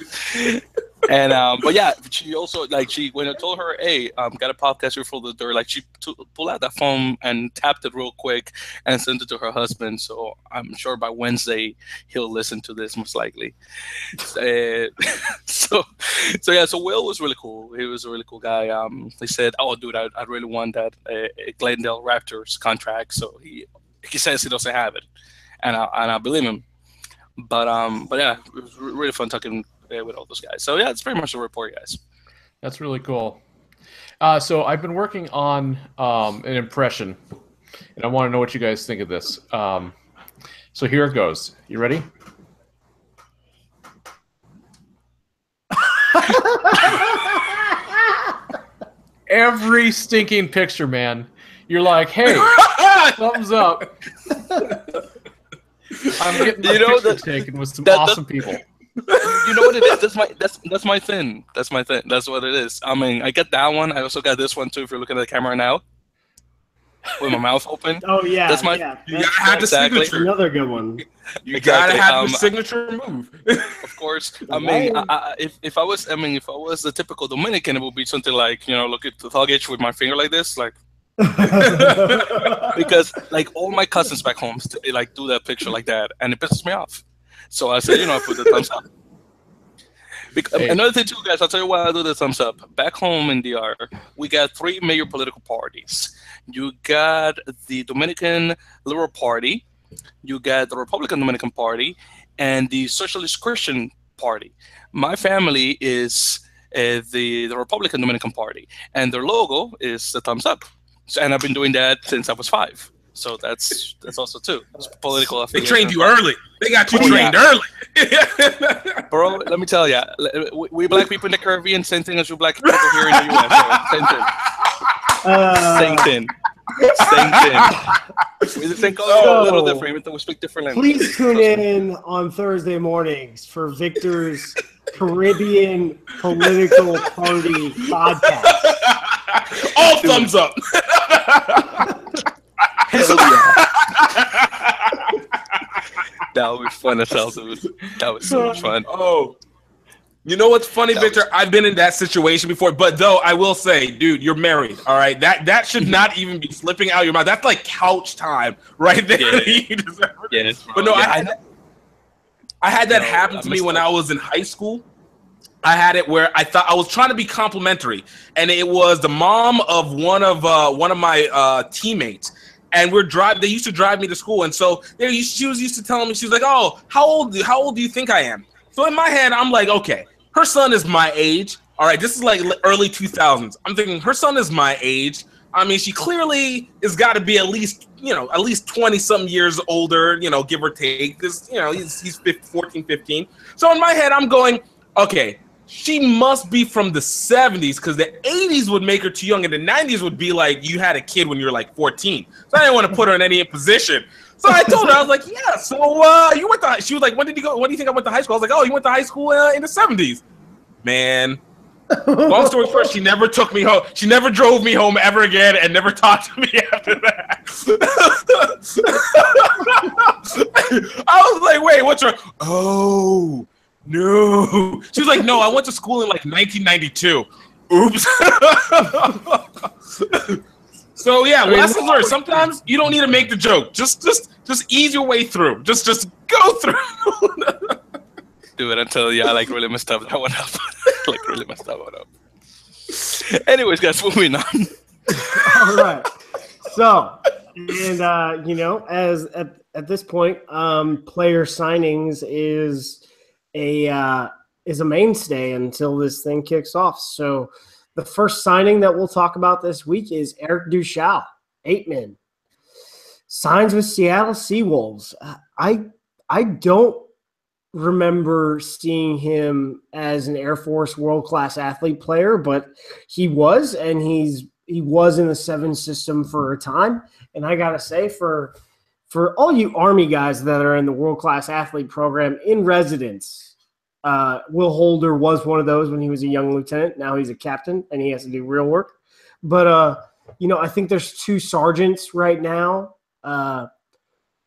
S4: And but yeah, she also when I told her, "Hey, got a podcast here for the door," she pulled out that phone and tapped it real quick and sent it to her husband. So I'm sure by Wednesday he'll listen to this most likely. So Will was really cool. He was a really cool guy. He said, "Oh, dude, I really want that Glendale Raptors contract." So he says he doesn't have it, and I believe him. But yeah, it was really fun talking with all those guys. So yeah, it's pretty much the report, guys.
S1: That's really cool. So I've been working on an impression, and I want to know what you guys think of this. So here it goes. You ready? Every stinking picture, man. You're like, hey, Thumbs up. I'm getting my picture taken with some awesome people.
S4: You know what it is? That's my thing. That's my thing. That's what it is. I mean, I got that one. I also got this one too. If you're looking at the camera now, with my mouth open.
S2: Oh yeah,
S4: that's my.
S2: yeah.
S3: You gotta have the signature.
S2: Another good one.
S3: You gotta have the signature move.
S4: Of course. I mean, if I was the typical Dominican, it would be something like, look at the luggage with my finger like this, like. Because like all my cousins back home like do that picture like that, and it pisses me off. So I said, I put the thumbs up. Another thing too, guys, I'll tell you why I do the thumbs up. Back home in DR, we got 3 major political parties. You got the Dominican Liberal Party, you got the Republican Dominican Party, and the Socialist Christian Party. My family is the Republican Dominican Party, and their logo is the thumbs up. And I've been doing that since I was 5. So that's also too. It's political
S3: affiliation. They trained you early. They got you trained early.
S4: Bro, let me tell you, we black people in the Caribbean, same thing as you black people here in the US. Same thing. Same thing. We think a little different, even though we speak different languages.
S2: Please tune in on Thursday mornings for Victor's Caribbean Political Party podcast.
S3: All thumbs up.
S4: Hell yeah. That would be fun as hell, dude. That was so much fun.
S3: Oh. You know what's funny, Victor? I've been in that situation before, but though I will say, dude, you're married, all right? That should not even be slipping out your mouth. That's like couch time right there.
S4: Yeah.
S3: But no, I had that happen to me when I was in high school. I had it where I thought I was trying to be complimentary, and it was the mom of one of my teammates. And they used to drive me to school, and so she was used to telling me, she was like, "Oh, how old do you think I am?" So in my head, I'm like, okay, her son is my age. All right, this is like early 2000s. I'm thinking her son is my age. I mean, she clearly has got to be at least 20-something years older, give or take. This, he's 14, 15. So in my head, I'm going, okay, she must be from the 70s because the 80s would make her too young, and the 90s would be like you had a kid when you were like 14. So I didn't want to put her in any position. So I told her, I was like, yeah, so you went to, she was like, when did you go? When do you think I went to high school? I was like, oh, you went to high school in the 70s. Man, long story short, she never took me home. She never drove me home ever again and never talked to me after that. I was like, wait, what's wrong? Oh, no. She was like, no, I went to school in like 1992. Oops. So yeah, lessons learned. Sometimes you don't need to make the joke. Just ease your way through. Just go through.
S4: Dude, I tell you, I like really messed up that one up. Really messed that one up. Anyways, guys, moving on.
S2: All right. So, and as at this point, player signings is a mainstay until this thing kicks off. So. The first signing that we'll talk about this week is Eric Duchal, 8-man. Signs with Seattle Seawolves. I don't remember seeing him as an Air Force world-class athlete player, but he was, and he was in the 7 system for a time. And I got to say, for all you Army guys that are in the world-class athlete program in residence, Will Holder was one of those when he was a young lieutenant. Now he's a captain, and he has to do real work. But, I think there's 2 sergeants right now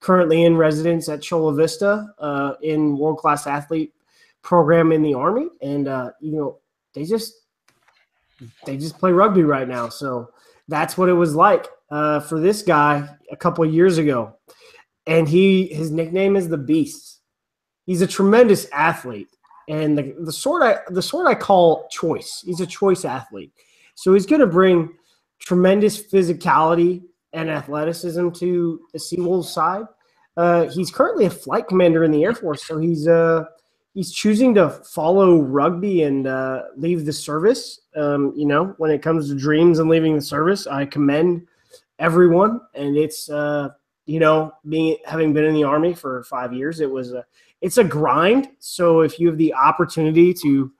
S2: currently in residence at Chula Vista in world-class athlete program in the Army. And, they just play rugby right now. So that's what it was like for this guy a couple of years ago. And his nickname is the Beast. He's a tremendous athlete. And the sort I call choice. He's a choice athlete. So he's going to bring tremendous physicality and athleticism to the Seawolves side. He's currently a flight commander in the Air Force, so he's choosing to follow rugby and leave the service. When it comes to dreams and leaving the service, I commend everyone. And it's having been in the Army for 5 years, it's a grind. So if you have the opportunity to,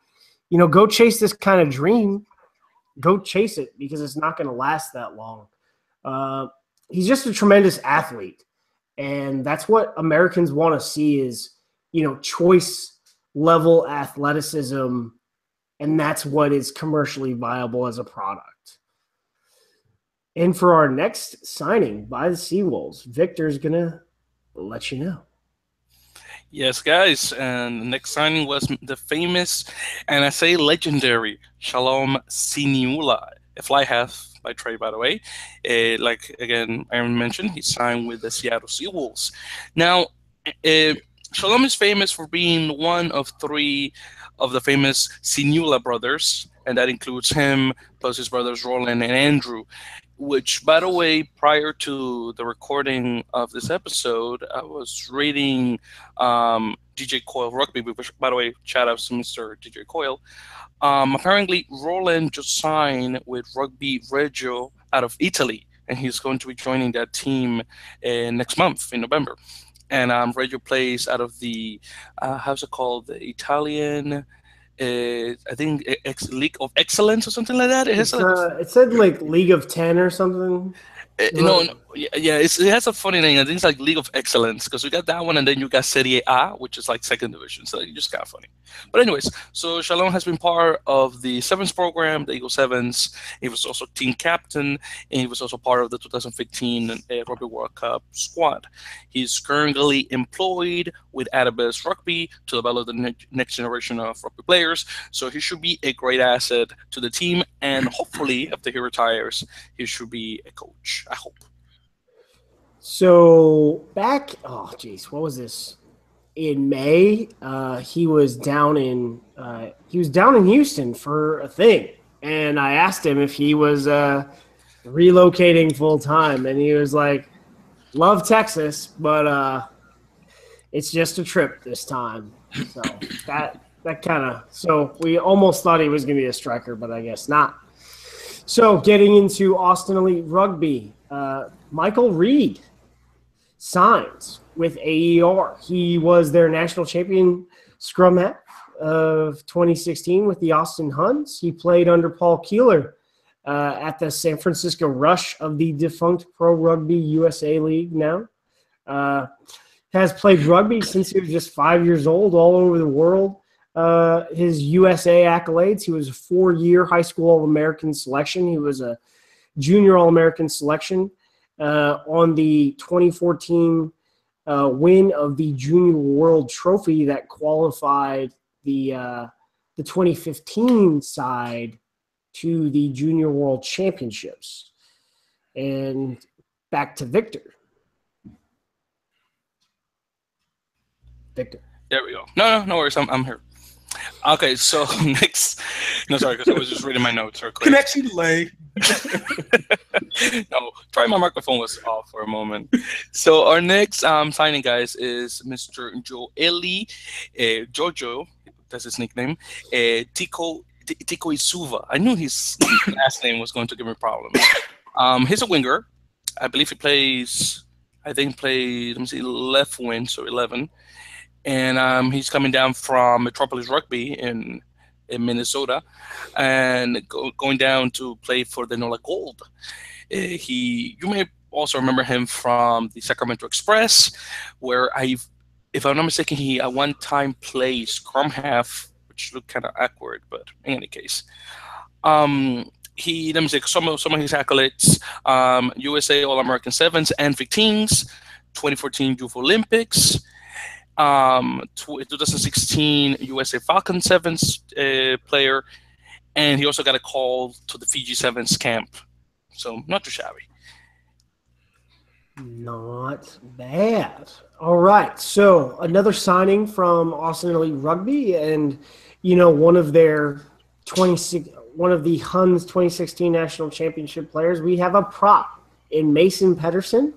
S2: go chase this kind of dream, go chase it because it's not going to last that long. he's just a tremendous athlete. And that's what Americans want to see is, choice level athleticism. And that's what is commercially viable as a product. And for our next signing by the Seawolves, Victor's going to let you know.
S4: Yes, guys, and the next signing was the famous, and I say legendary, Shalom Siniula, a fly half by trade, by the way. Like, again, Aaron mentioned, he signed with the Seattle Seawolves. Now, Shalom is famous for being one of 3 of the famous Siniula brothers, and that includes him, plus his brothers Roland and Andrew, which, by the way, prior to the recording of this episode, I was reading DJ Coyle Rugby, which, by the way, shout out to Mr. DJ Coyle. Apparently, Roland just signed with Rugby Reggio out of Italy, and he's going to be joining that team next month in November. And Reggio plays out of the, how's it called, the Italian... I think League of Excellence or something like that.
S2: It said like League of 10 or something.
S4: No, yeah, it has a funny name. I think it's like League of Excellence because we got that one, and then you got Serie A, which is like 2nd division. So it's just kind of funny. But anyways, so Shalom has been part of the Sevens program, the Eagle Sevens. He was also team captain, and he was also part of the 2015 Rugby World Cup squad. He's currently employed with Adabas Rugby to develop the next generation of rugby players. So he should be a great asset to the team, and hopefully, after he retires, he should be a coach. I hope.
S2: So what was this? In May, he was down in Houston for a thing, and I asked him if he was relocating full time, and he was like, "Love Texas, but it's just a trip this time." So that kind of so we almost thought he was going to be a striker, but I guess not. So getting into Austin Elite Rugby, Michael Reed signs with AER. He was their national champion scrum half of 2016 with the Austin Huns. He played under Paul Keeler at the San Francisco Rush of the defunct Pro Rugby USA League now. Has played rugby since he was just 5 years old all over the world. His USA accolades, he was a 4-year high school All-American selection. He was a junior All-American selection on the 2014 win of the Junior World Trophy that qualified the 2015 side to the Junior World Championships. And back to Victor.
S4: There we go. No worries. I'm here. Okay, so next. No, sorry, because I was just reading my notes real quick.
S3: Connection delay.
S4: No, probably my microphone was off for a moment. So our next signing, guys, is Mr. Jojo. That's his nickname. Tico Isuva. I knew his last name was going to give me problems. He's a winger. I believe he plays. Let me see, left wing, so 11. And he's coming down from Metropolis Rugby in Minnesota, and going down to play for the NOLA Gold. You may also remember him from the Sacramento Express, where if I'm not mistaken, he at one time played scrum half, which looked kind of awkward, but in any case. Let me say some of his accolades: USA All-American Sevens and 15s, 2014 Youth Olympics. 2016 USA Falcon Sevens player, and he also got a call to the Fiji Sevens camp, so not too shabby.
S2: Not bad. All right, so another signing from Austin Elite Rugby, and one of the Huns 2016 national championship players. We have a prop in Mason Pedersen,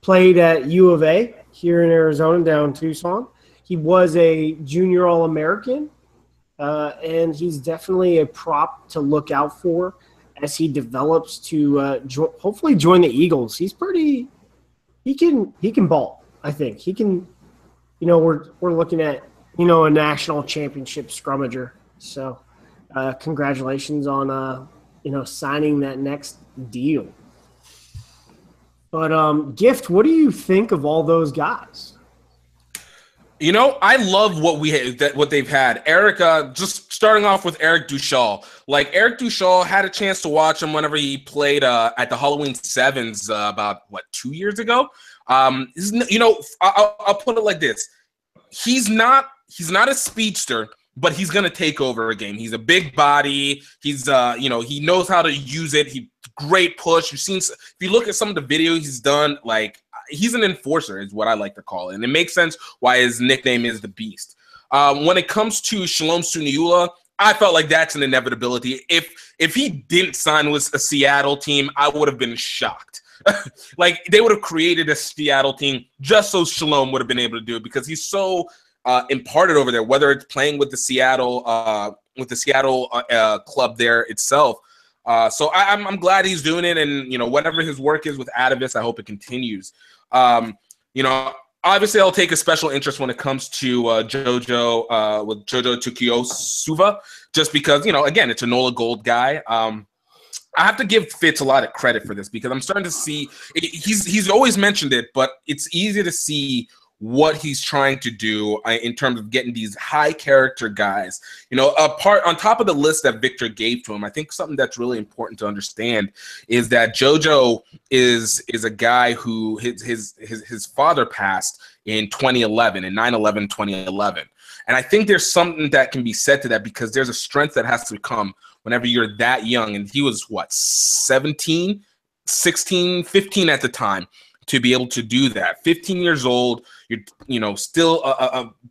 S2: played at U of A here in Arizona, down Tucson. He was a junior All-American, and he's definitely a prop to look out for as he develops to hopefully join the Eagles. He can ball. I think he can. We're looking at a national championship scrummager. So congratulations on signing that next deal. But Gift, what do you think of all those guys?
S3: You know, I love what they've had. Eric, just starting off with Eric Duchal. Like, Eric Duchal, had a chance to watch him whenever he played at the Halloween Sevens about 2 years ago. You know, I'll put it like this: he's not a speedster, but he's gonna take over a game. He's a big body. He's you know, he knows how to use it. Great push. If you look at some of the videos he's done, like, he's an enforcer is what I like to call it. And it makes sense why his nickname is the Beast. When it comes to Shalom Suniula, I felt like that's an inevitability. If he didn't sign with a Seattle team, I would have been shocked. Like, they would have created a Seattle team just so Shalom would have been able to do it, because he's so imparted over there, whether it's playing with the Seattle club there itself. So I'm glad he's doing it, and, you know, whatever his work is with Atavis, I hope it continues. You know, obviously I'll take a special interest when it comes to JoJo with JoJo Tukiosuva, just because, you know, again, it's a NOLA Gold guy. I have to give Fitz a lot of credit for this, because I'm starting to see he's always mentioned it, but it's easy to see what he's trying to do in terms of getting these high character guys. You know, on top of the list that Victor gave to him, I think something that's really important to understand is that JoJo is a guy who his father passed in 2011, in 9/11/2011. And I think there's something that can be said to that, because there's a strength that has to come whenever you're that young. And he was 17, 16, 15 at the time, to be able to do that. 15 years old, you know, still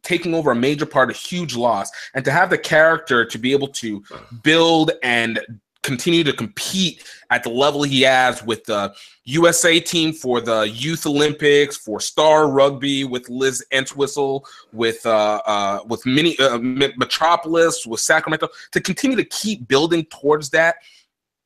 S3: taking over a major part, a huge loss, and to have the character to be able to build and continue to compete at the level he has with the USA team for the Youth Olympics, for Star Rugby, with Liz Entwistle, with Metropolis, with Sacramento, to continue to keep building towards that.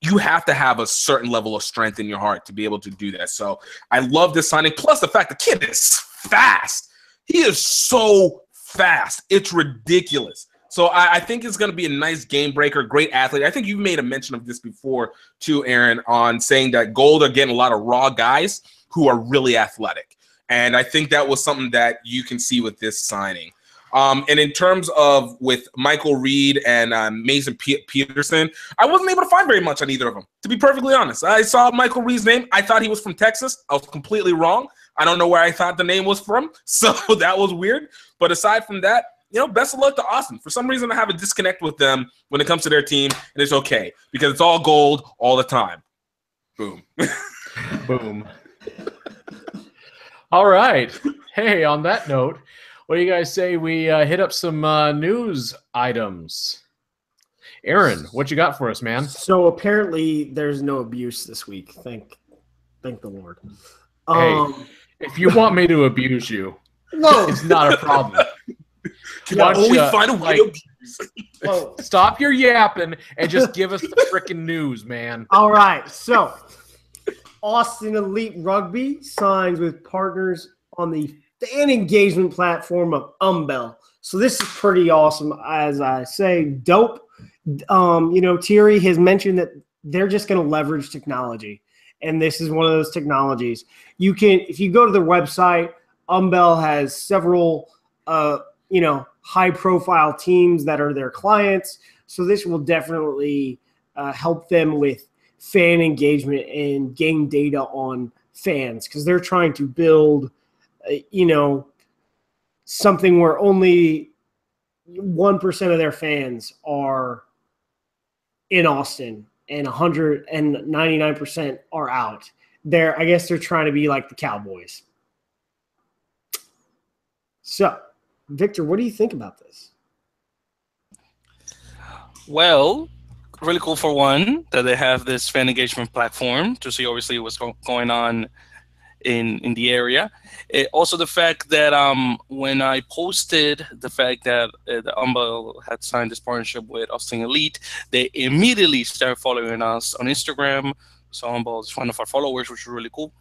S3: You have to have a certain level of strength in your heart to be able to do that. So I love this signing. Plus the fact the kid is fast. He is so fast. It's ridiculous. So I think it's going to be a nice game breaker, great athlete. I think you made a mention of this before too, Aaron, on saying that Gold are getting a lot of raw guys who are really athletic. And I think that was something that you can see with this signing. And in terms of with Michael Reed and Mason Peterson, I wasn't able to find very much on either of them, to be perfectly honest. I saw Michael Reed's name. I thought he was from Texas. I was completely wrong. I don't know where I thought the name was from, so that was weird. But aside from that, you know, best of luck to Austin. For some reason, I have a disconnect with them when it comes to their team, and it's okay, because it's all Gold all the time. Boom.
S1: Boom. All right. Hey, on that note, what do you guys say we hit up some news items? Aaron, what you got for us, man?
S2: So apparently there's no abuse this week. Thank the Lord.
S1: Hey, if you want me to abuse you,
S2: no,
S1: it's not a problem.
S3: Find a way to abuse.
S1: Stop your yapping and just give us the freaking news, man.
S2: All right. So Austin Elite Rugby signs with partners on the fan engagement platform of Umbel. So this is pretty awesome, as I say. Dope. You know, Thierry has mentioned that they're just going to leverage technology, and this is one of those technologies. You can, if you go to their website, Umbel has several, you know, high-profile teams that are their clients. So this will definitely help them with fan engagement and gain data on fans, because they're trying to build you know, something where only 1% of their fans are in Austin and 199% are out. I guess they're trying to be like the Cowboys. So, Victor, what do you think about this?
S4: Well, really cool for one that they have this fan engagement platform to see obviously what's going on in the area. Also the fact that when I posted the fact that the Umbel had signed this partnership with Austin Elite, they immediately started following us on Instagram. So Umbel is one of our followers, which is really cool.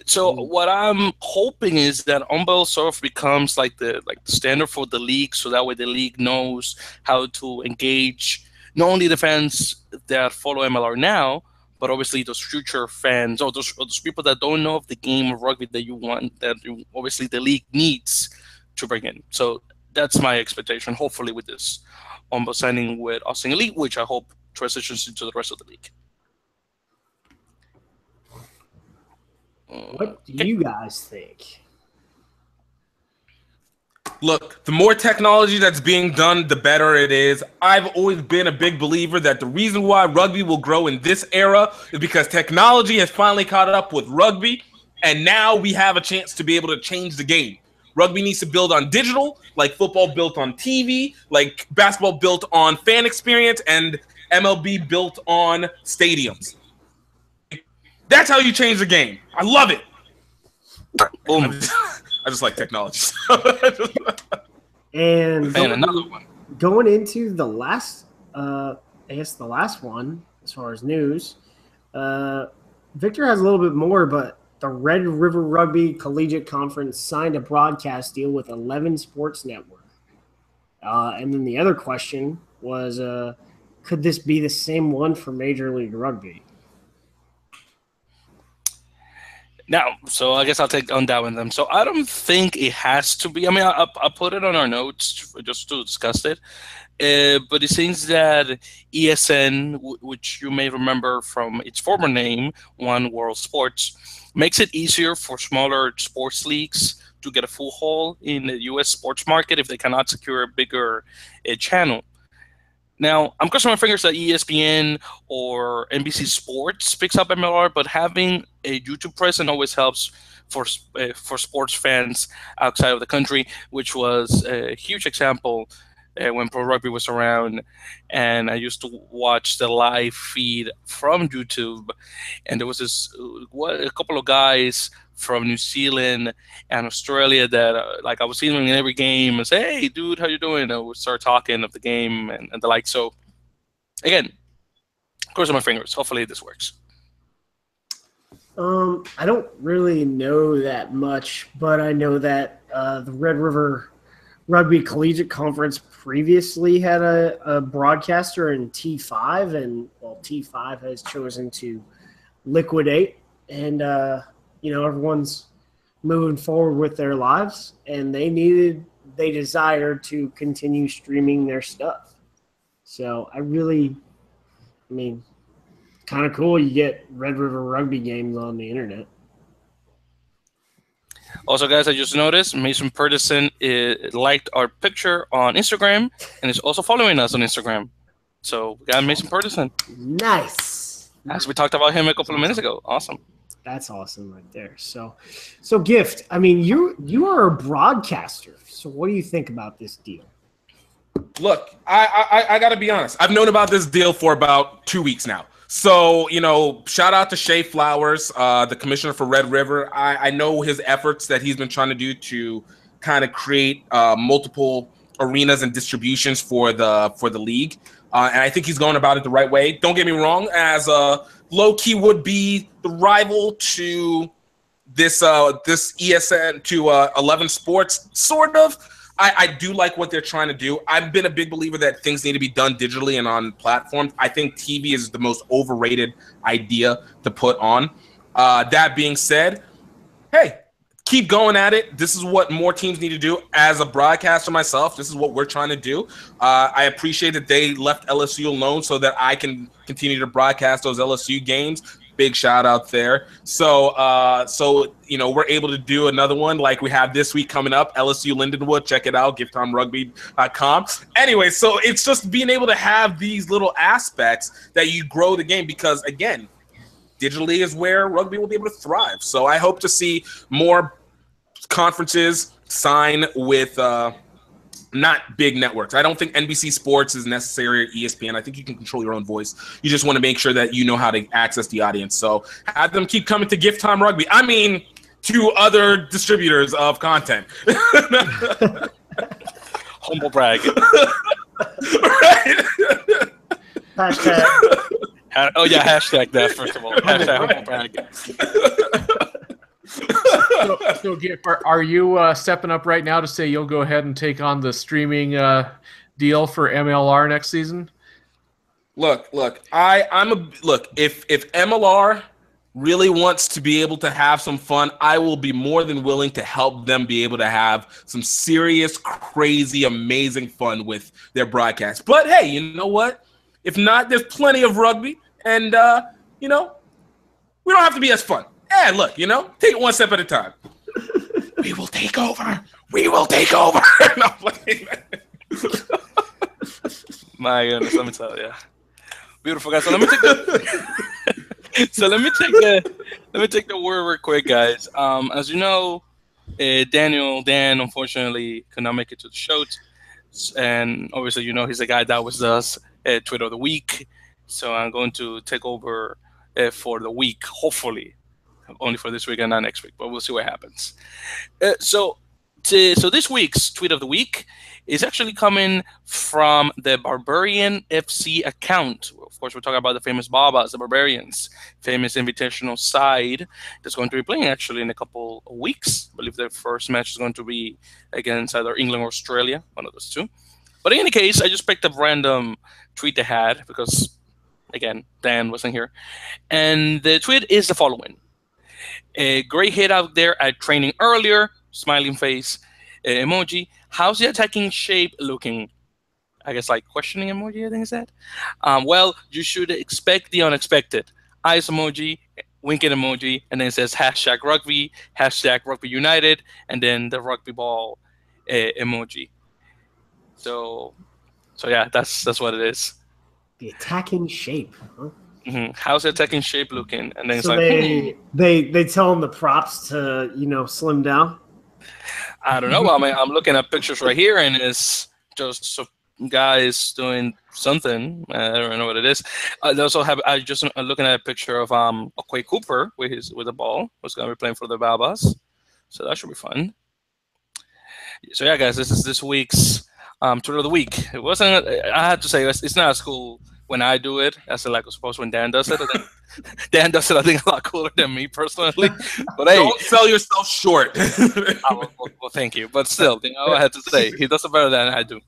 S4: So what I'm hoping is that Umbel sort of becomes like the standard for the league, so that way the league knows how to engage not only the fans that follow MLR now, but obviously those future fans or those people that don't know of the game of rugby that obviously the league needs to bring in. So that's my expectation, hopefully, with this signing with Austin Elite, which I hope transitions into the rest of the league.
S2: What do you guys think?
S3: Look, the more technology that's being done, the better it is. I've always been a big believer that the reason why rugby will grow in this era is because technology has finally caught up with rugby, and now we have a chance to be able to change the game. Rugby needs to build on digital, like football built on TV, like basketball built on fan experience, and MLB built on stadiums. That's how you change the game. I love it.
S4: Boom.
S3: I just like technology.
S2: And
S4: another one.
S2: Going into the last, I guess the last one as far as news, Victor has a little bit more, but the Red River Rugby Collegiate Conference signed a broadcast deal with 11 Sports Network. And then the other question was, could this be the same one for Major League Rugby?
S4: Now, so I guess I'll take on that one then. So I don't think it has to be. I mean, I put it on our notes just to discuss it. But it seems that ESN, which you may remember from its former name, One World Sports, makes it easier for smaller sports leagues to get a foothold in the U.S. sports market if they cannot secure a bigger channel. Now, I'm crossing my fingers that ESPN or NBC Sports picks up MLR, but having a YouTube presence always helps for sports fans outside of the country, which was a huge example when Pro Rugby was around. And I used to watch the live feed from YouTube, and there was a couple of guys from New Zealand and Australia that I was seeing them in every game and say, "Hey, dude, how you doing?" And I would start talking of the game and the like. So, again, crossing my fingers. Hopefully this works.
S2: I don't really know that much, but I know that the Red River Rugby Collegiate Conference previously had a broadcaster in T5, and T5 has chosen to liquidate, and everyone's moving forward with their lives, and they desired to continue streaming their stuff. So kind of cool. You get Red River Rugby games on the internet.
S4: Also, guys, I just noticed Mason Purtison liked our picture on Instagram and is also following us on Instagram. So we got Mason Purtison.
S2: Nice.
S4: As we talked about him a couple of minutes ago. Awesome.
S2: That's awesome right there. So Gift, I mean, you are a broadcaster. So what do you think about this deal?
S3: Look, I got to be honest. I've known about this deal for about 2 weeks now. So, shout out to Shay Flowers, the commissioner for Red River. I know his efforts that he's been trying to do to kind of create multiple arenas and distributions for the league. And I think he's going about it the right way. Don't get me wrong, as low-key would be the rival to this ESN, to 11 Sports, sort of. I do like what they're trying to do. I've been a big believer that things need to be done digitally and on platforms. I think TV is the most overrated idea to put on. That being said, hey, keep going at it. This is what more teams need to do. As a broadcaster myself, this is what we're trying to do. I appreciate that they left LSU alone so that I can continue to broadcast those LSU games. Big shout out there. So we're able to do another one like we have this week coming up, LSU Lindenwood. Check it out, gifttimerugby.com. Anyway, so it's just being able to have these little aspects that you grow the game, because, again, digitally is where rugby will be able to thrive. So I hope to see more conferences sign with not big networks. I don't think NBC Sports is necessary, or ESPN. I think you can control your own voice. You just want to make sure that you know how to access the audience. So have them keep coming to Gift Time Rugby. I mean, to other distributors of content.
S4: Humble brag.
S2: Hashtag.
S4: Hashtag that, first of all. Hashtag humble brag.
S1: So Giff, are you stepping up right now to say you'll go ahead and take on the streaming deal for MLR next season?
S3: Look. If MLR really wants to be able to have some fun, I will be more than willing to help them be able to have some serious, crazy, amazing fun with their broadcast. But hey, you know what? If not, there's plenty of rugby, and we don't have to be as fun. Yeah, look, take it one step at a time. We will take over. We will take over.
S4: My goodness, let me tell you. Beautiful guys. So let me take the word real quick, guys. As you know, Dan unfortunately could not make it to the show, and obviously he's the guy that was us Tweet of the Week. So I'm going to take over for the week, hopefully, only for this week and not next week, but we'll see what happens. So this week's Tweet of the Week is actually coming from the Barbarian FC account. Of course, we're talking about the famous Babas, the Barbarians, famous invitational side that's going to be playing actually in a couple of weeks. I believe their first match is going to be against either England or Australia, one of those two. But in any case, I just picked up random tweet they had because, again, Dan wasn't here. And the tweet is the following. A great hit out there at training earlier, smiling face emoji. How's the attacking shape looking? I guess like questioning emoji, I think is that. Well, you should expect the unexpected. Eyes emoji, winking emoji, and then it says #rugby, #rugby united, and then the rugby ball emoji. So yeah, that's what it is.
S2: The attacking shape. Huh?
S4: Mm-hmm. How's the attacking shape looking? And then
S2: so
S4: it's
S2: they tell them the props to slim down.
S4: I don't know. I mean, I'm looking at pictures right here, and it's just some guys doing something. I don't know what it is. I also have. I just looking at a picture of Quay Cooper with the ball. Who's going to be playing for the Babas. So that should be fun. So yeah, guys, this is this week's Tweet of the Week. It wasn't. I had to say it's not as cool when I do it as I suppose when Dan does it. Dan does it, I think, a lot cooler than me personally. But hey,
S3: don't sell yourself short.
S4: Well, thank you. But still, I had to say he does it better than I do.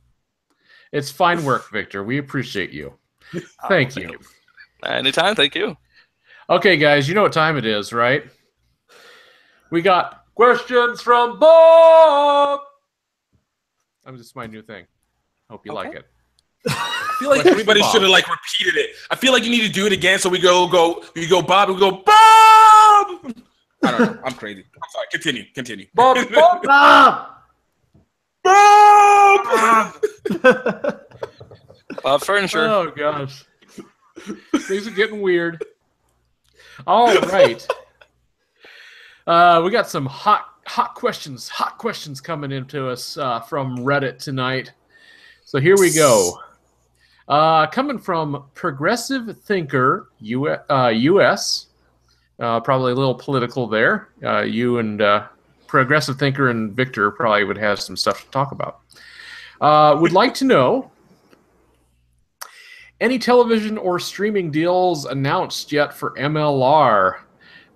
S1: It's fine work, Victor. We appreciate you. Thank you.
S4: Anytime. Thank you.
S1: Okay, guys, you know what time it is, right? We got questions from Bob. This is my new thing. Hope you like it.
S3: I feel like everybody should have repeated it. I feel like you need to do it again. So we go Bob. We go Bob. I don't know. I'm crazy. I'm sorry. Continue. Bob.
S4: Bob Furniture.
S1: Oh gosh, things are getting weird. All right, we got some hot questions coming into us from Reddit tonight. So here we go. Coming from Progressive Thinker US, probably a little political there. You and Progressive Thinker and Victor probably would have some stuff to talk about. Would like to know, any television or streaming deals announced yet for MLR?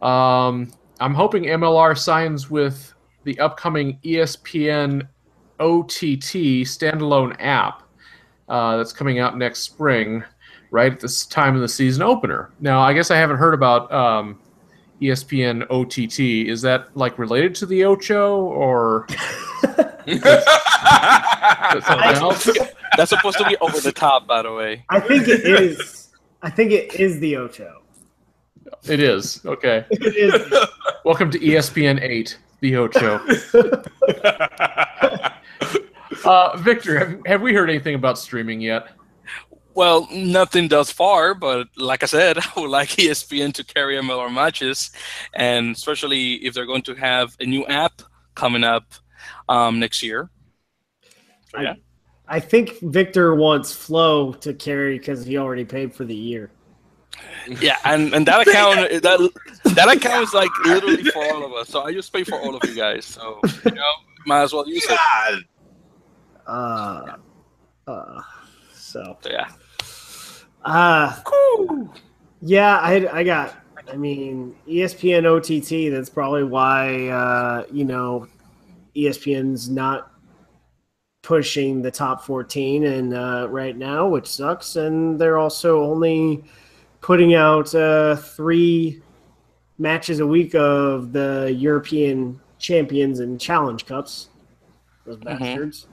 S1: I'm hoping MLR signs with the upcoming ESPN OTT standalone app that's coming out next spring, right at this time of the season opener. Now, I guess I haven't heard about ESPN OTT. Is that related to the Ocho or?
S4: That's supposed to be over the top, by the way.
S2: I think it is. I think it is the Ocho.
S1: It is. Okay.
S2: It is.
S1: Welcome to ESPN 8, the Ocho. Victor, have we heard anything about streaming yet?
S4: Well, nothing thus far, but like I said, I would like ESPN to carry MLR matches, and especially if they're going to have a new app coming up next year. So, yeah.
S2: I think Victor wants Flo to carry because he already paid for the year.
S4: Yeah, and that account that account is literally for all of us. So I just pay for all of you guys. So might as well use it.
S2: So
S4: yeah.
S2: Cool. Yeah, I got. I mean, ESPN OTT. That's probably why ESPN's not pushing the top 14 and right now, which sucks. And they're also only putting out 3 matches a week of the European Champions and Challenge Cups. Those bastards.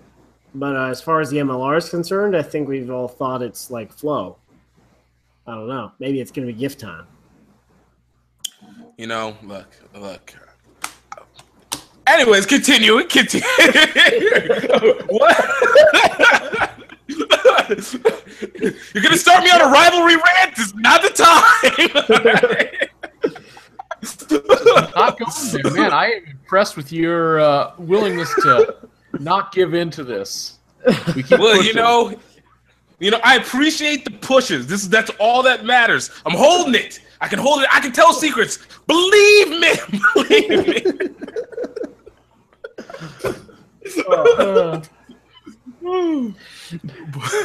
S2: But as far as the MLR is concerned, I think we've all thought it's like Flow. I don't know. Maybe it's going to be gift time.
S3: You know, look. Anyways, continue. What? You're gonna start me on a rivalry rant? This is not the time.
S1: Not going there, man. I am impressed with your willingness to not give in to this. We keep
S3: well,
S1: pushing.
S3: you know, I appreciate the pushes. That's all that matters. I'm holding it. I can hold it. I can tell secrets. Believe me.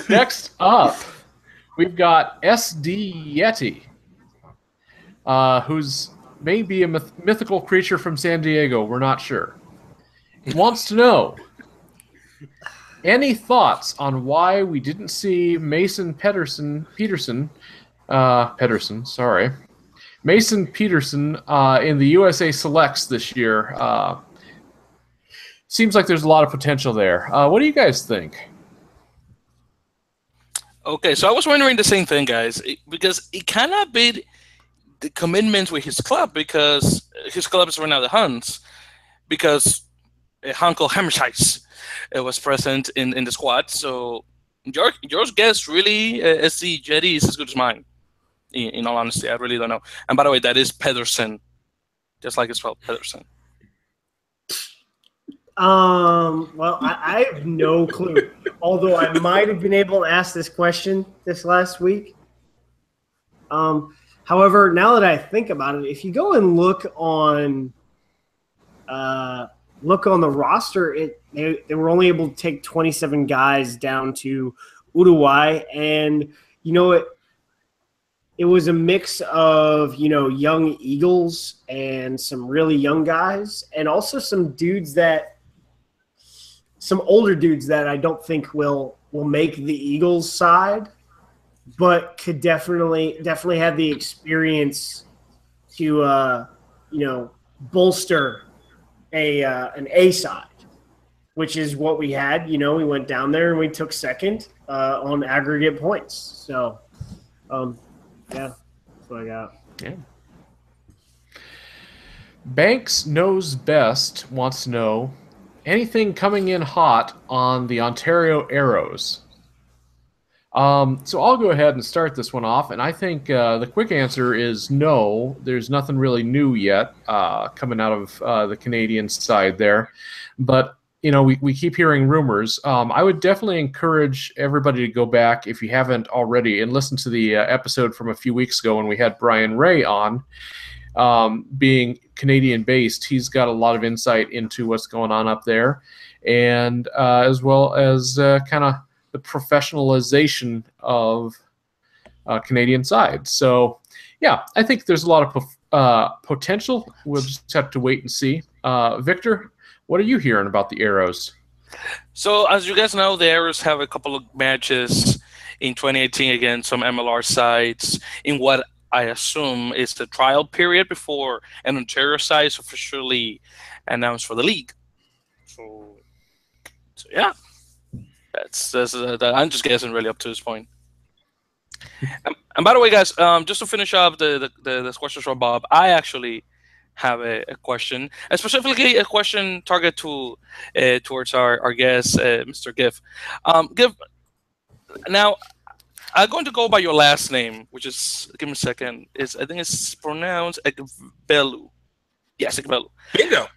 S1: Next up, we've got SD Yeti, who's maybe a mythical creature from San Diego. We're not sure. He wants to know, any thoughts on why we didn't see Mason Peterson, Mason Peterson in the USA Selects this year? Seems like there's a lot of potential there. What do you guys think?
S4: Okay, so I was wondering the same thing, guys, because he kind of made the commitments with his club, because his club is right now the Huns, because Hanko Hammerscheiss was present in the squad. So your guess really, SC Jetty, is as good as mine. In all honesty, I really don't know. And by the way, that is Pedersen, just like it's spelled, Pedersen.
S2: Well, I have no clue. Although I might have been able to ask this question this last week. However, now that I think about it, if you go and look on the roster, they were only able to take 27 guys down to Uruguay, and it was a mix of young Eagles and some really young guys, and also some older dudes that I don't think will make the Eagles side, but could definitely have the experience to bolster an A side, which is what we had. We went down there and we took second on aggregate points. So, yeah, that's what I got.
S1: Yeah. Banks Knows Best wants to know, anything coming in hot on the Ontario Arrows? So I'll go ahead and start this one off, and I think the quick answer is no. There's nothing really new yet coming out of the Canadian side there, but we keep hearing rumors. I would definitely encourage everybody to go back, if you haven't already, and listen to the episode from a few weeks ago when we had Brian Ray on. Being Canadian-based, he's got a lot of insight into what's going on up there, and as well as kind of the professionalization of Canadian side. So, yeah, I think there's a lot of potential. We'll just have to wait and see. Victor, what are you hearing about the Arrows?
S4: So, as you guys know, the Arrows have a couple of matches in 2018 against some MLR sides in what I assume is the trial period before an Ontario side is officially announced for the league. So yeah, that's I'm just guessing really up to this point. And by the way, guys, just to finish up the questions from Bob, I actually have a question, and specifically a question targeted to towards our guest, Mr. Giff. Giff, now, I'm going to go by your last name, which is, give me a second, I think it's pronounced Egbelu. Yes, Egbelu.
S3: Bingo.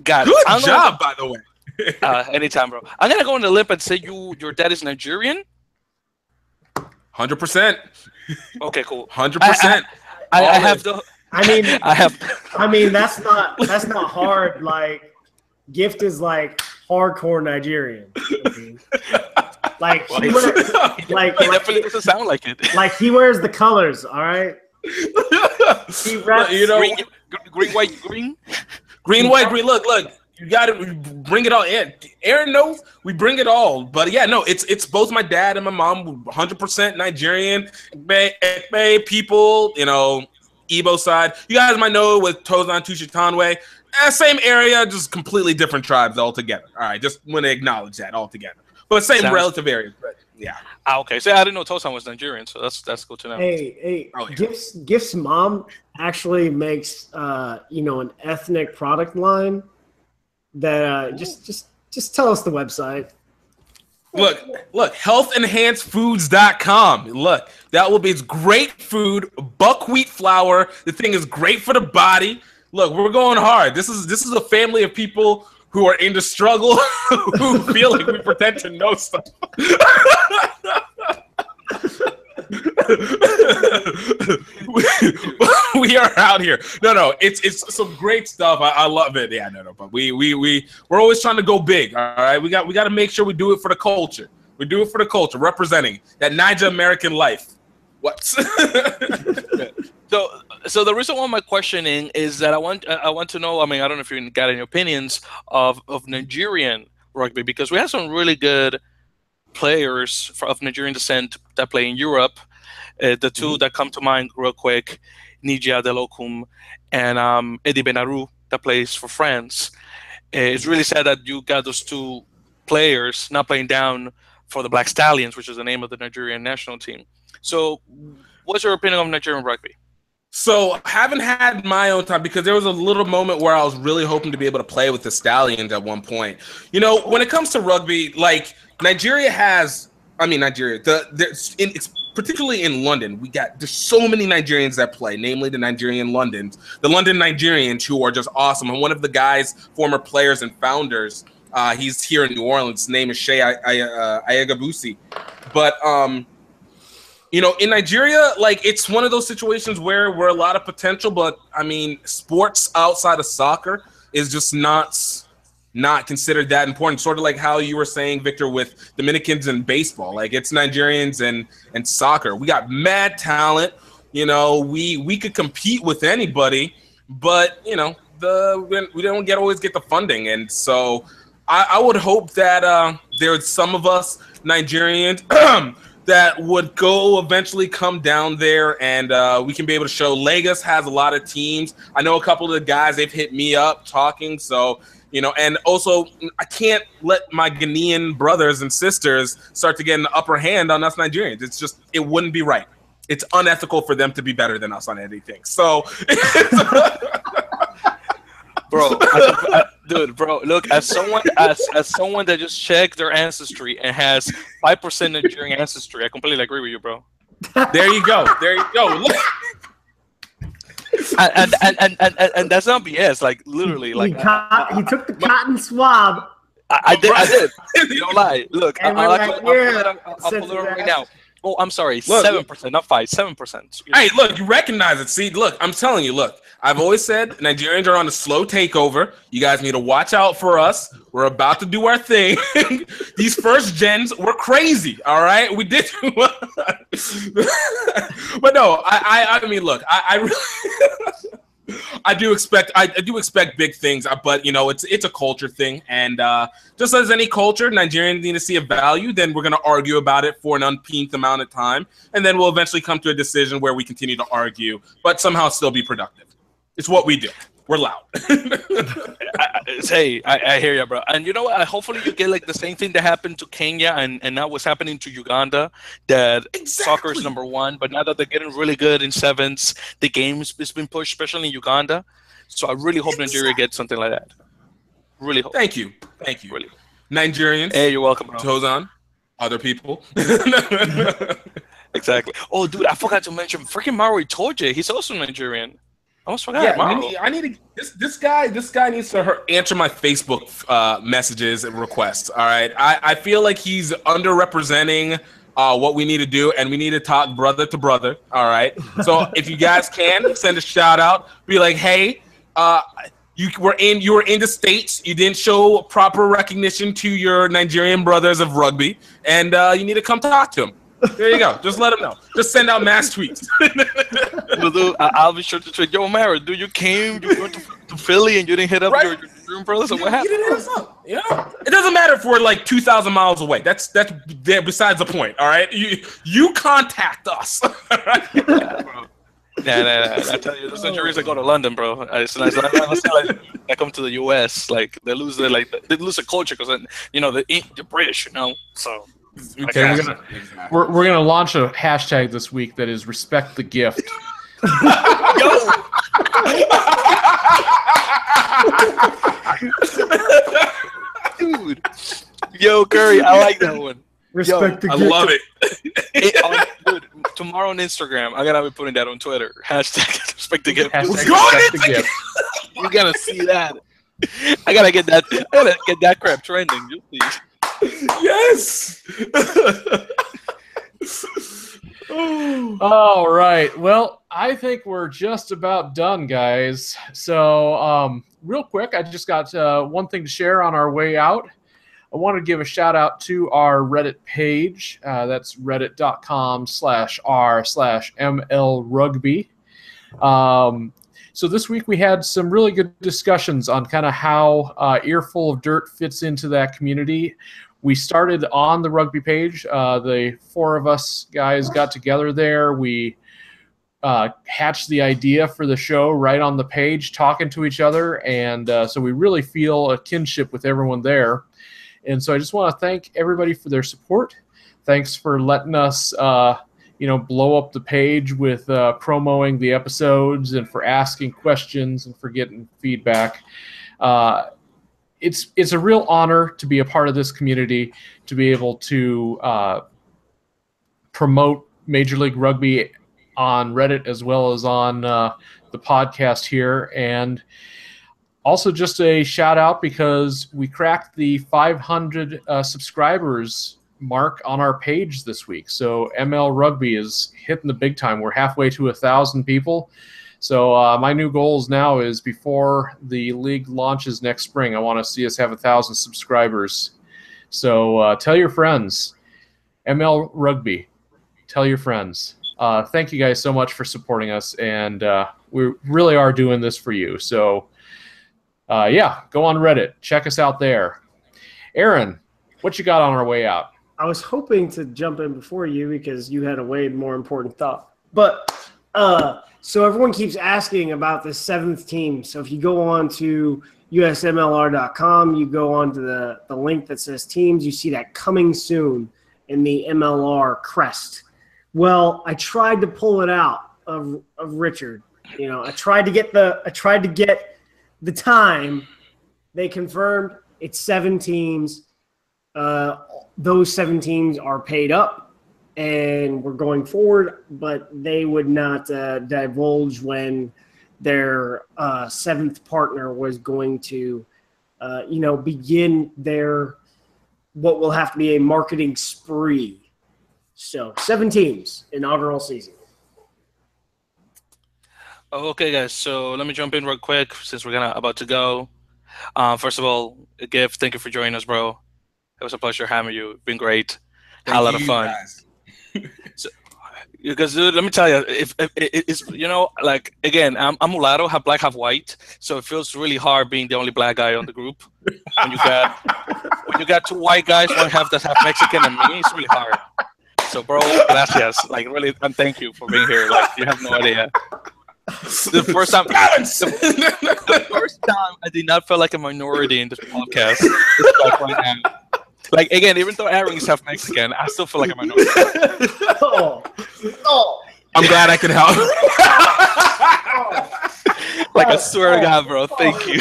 S4: Got it.
S3: Good job, by the way.
S4: Anytime, bro. I'm going to go on the lip and say your dad is Nigerian?
S3: 100%.
S4: Okay, cool.
S3: 100%.
S4: I have the...
S2: I mean, that's not hard. Like, Gift is like hardcore Nigerian. Like, he wears, like
S4: definitely doesn't sound like it.
S2: Like, he wears the colors. All right. He reps,
S4: green, white, green.
S3: Green, white, green. Look. You got to bring it all in. Aaron knows we bring it all. But yeah, no, it's both my dad and my mom, 100% Nigerian, Ekpe people, you know, Igbo side. You guys might know with Tozan Tushitanwe. Same area, just completely different tribes altogether. All right, just want to acknowledge that altogether. But same relative areas, but yeah.
S4: Okay, so I didn't know Tosan was Nigerian, so that's good to know.
S2: Hey, Gift's mom actually makes you know, an ethnic product line that just tell us the website.
S3: Look, healthenhancedfoods.com. Look, that will be, it's great food, buckwheat flour. The thing is great for the body. Look, we're going hard. This is a family of people who are in the struggle, who feel like we pretend to know stuff. we are out here. No, it's some great stuff. I love it. Yeah, no, but we're always trying to go big. All right, we got to make sure we do it for the culture. We do it for the culture, representing that Niger American life. What?
S4: So the reason why I'm questioning is that I want to know. I mean, I don't know if you got any opinions of Nigerian rugby, because we have some really good players of Nigerian descent that play in Europe. The two that come to mind real quick, Nijia Delokum and Eddie Benaru, that plays for France. It's really sad that you got those two players not playing down for the Black Stallions, which is the name of the Nigerian national team. So what's your opinion of Nigerian rugby?
S3: So I haven't had my own time, because there was a little moment where I was really hoping to be able to play with the Stallions at one point. You know, when it comes to rugby, like Nigeria has, particularly in London, there's so many Nigerians that play, namely the Nigerian Londons, the London Nigerians, who are just awesome. And one of the guys, former players and founders, he's here in New Orleans. His name is Shea Ayagabusi. But you know, in Nigeria, like, it's one of those situations where we're a lot of potential, but I mean, sports outside of soccer is just not considered that important. Sort of like how you were saying, Victor, with Dominicans and baseball. Like, it's Nigerians and soccer. We got mad talent. You know, we could compete with anybody, but you know, we don't always get the funding. And so I would hope that there's some of us Nigerians that would eventually come down there, and we can be able to show. Lagos has a lot of teams. I know a couple of the guys, they've hit me up talking. So, you know, and also I can't let my Ghanaian brothers and sisters start to get an upper hand on us Nigerians. It's just, it wouldn't be right. It's unethical for them to be better than us on anything. So,
S4: bro, dude, bro, look, as someone that just checked their ancestry and has 5% Nigerian ancestry, I completely agree with you, bro.
S3: There you go. Look.
S4: And that's not BS. Like, literally, like
S2: he took the cotton swab.
S4: I did. Don't lie. Look, I'll pull it up right now. Oh, I'm sorry, 7%, not 5, 7%.
S3: Hey, look, you recognize it. See, look, I'm telling you, look, I've always said Nigerians are on a slow takeover. You guys need to watch out for us. We're about to do our thing. These first gens were crazy, all right? We did. But no, I mean, look, I really... I do expect big things, but you know, it's a culture thing, and just as any culture, Nigerians need to see a value. Then we're going to argue about it for an umpteenth amount of time, and then we'll eventually come to a decision where we continue to argue, but somehow still be productive. It's what we do. We're loud.
S4: Hey, I hear you, bro. And you know what? Hopefully you get like the same thing that happened to Kenya and now what's happening to Uganda, that soccer is #1, but now that they're getting really good in sevens, the game's been pushed, especially in Uganda. So I really hope Nigeria gets something like that. Really hope.
S3: Thank you. Really. Nigerians.
S4: Hey, you're welcome, bro.
S3: Tozan. Other people.
S4: Exactly. Oh, dude, I forgot to mention freaking Mario Itoje. He's also Nigerian. I almost forgot.
S3: Yeah, I need to. This guy needs to answer my Facebook messages and requests. All right, I feel like he's underrepresenting what we need to do, and we need to talk brother to brother. All right, so if you guys can send a shout out, be like, hey, you were in the States, you didn't show proper recognition to your Nigerian brothers of rugby, and you need to come talk to them. There you go. Just let them know. Just send out mass tweets.
S4: I'll be sure to tweet. Yo, Mara, you went to Philly and you didn't hit up room, brother. So what
S3: You
S4: happened?
S3: didn't hit us up. You know, it doesn't matter if we're like 2,000 miles away. That's there besides the point. All right, you contact us.
S4: Nah. I tell you, those Nigerians that go to London, bro. It's nice. Like come to the U.S., like they lose their culture because they're British, So
S1: Okay, we're gonna launch a hashtag this week that is respect the gift.
S4: Dude, yo, Curry, I like that one.
S2: Respect the
S3: I
S2: gift.
S3: love it.
S4: Dude, tomorrow on Instagram, I gotta be putting that on Twitter. Hashtag respect the gift.
S1: Hashtag
S3: Respect
S1: the gift.
S4: You gotta see that. I gotta get that crap trending. Just please.
S3: Yes.
S1: All right. Well, I think we're just about done, guys. So, real quick, I just got one thing to share on our way out. I want to give a shout out to our Reddit page. That's reddit.com/r/mlrugby. So this week we had some really good discussions on kind of how Earful of Dirt fits into that community. We started on the rugby page. The four of us guys got together there. We hatched the idea for the show right on the page, talking to each other. And so we really feel a kinship with everyone there. And so I just want to thank everybody for their support. Thanks for letting us, blow up the page with promoting the episodes and for asking questions and for getting feedback. It's a real honor to be a part of this community, to be able to promote Major League Rugby on Reddit as well as on the podcast here. And also just a shout out because we cracked the 500 subscribers mark on our page this week. So ML Rugby is hitting the big time. We're halfway to 1,000 people. So my new goals now is before the league launches next spring, I want to see us have 1,000 subscribers. So tell your friends, ML Rugby, tell your friends. Thank you guys so much for supporting us, and we really are doing this for you. So go on Reddit, check us out there. Aaron, what you got on our way out?
S2: I was hoping to jump in before you because you had a way more important thought. But so everyone keeps asking about the 7th team. So if you go on to usmlr.com, you go on to the link that says teams, you see that coming soon in the MLR crest. Well, I tried to pull it out of Richard. I tried to get the time. They confirmed it's 7 teams. Those 7 teams are paid up, and we're going forward, but they would not divulge when their 7th partner was going to, begin their what will have to be a marketing spree. So 7 teams, inaugural season.
S4: Okay, guys. So let me jump in real quick since we're about to go. First of all, Gift, thank you for joining us, bro. It was a pleasure having you. It's been great. Had a lot of fun. So, because, dude, let me tell you, if it's again, I'm mulatto, half black, half white, so it feels really hard being the only black guy on the group. When you got 2 white guys, one half that's half Mexican, and me, it's really hard. So, bro, gracias. Really, and thank you for being here. You have no idea. The first time I did not feel like a minority in this podcast. Right now. Again, even though Aaron is half Mexican, I still feel like a minority.
S3: I'm glad I could help.
S4: I swear to God, bro. Thank you.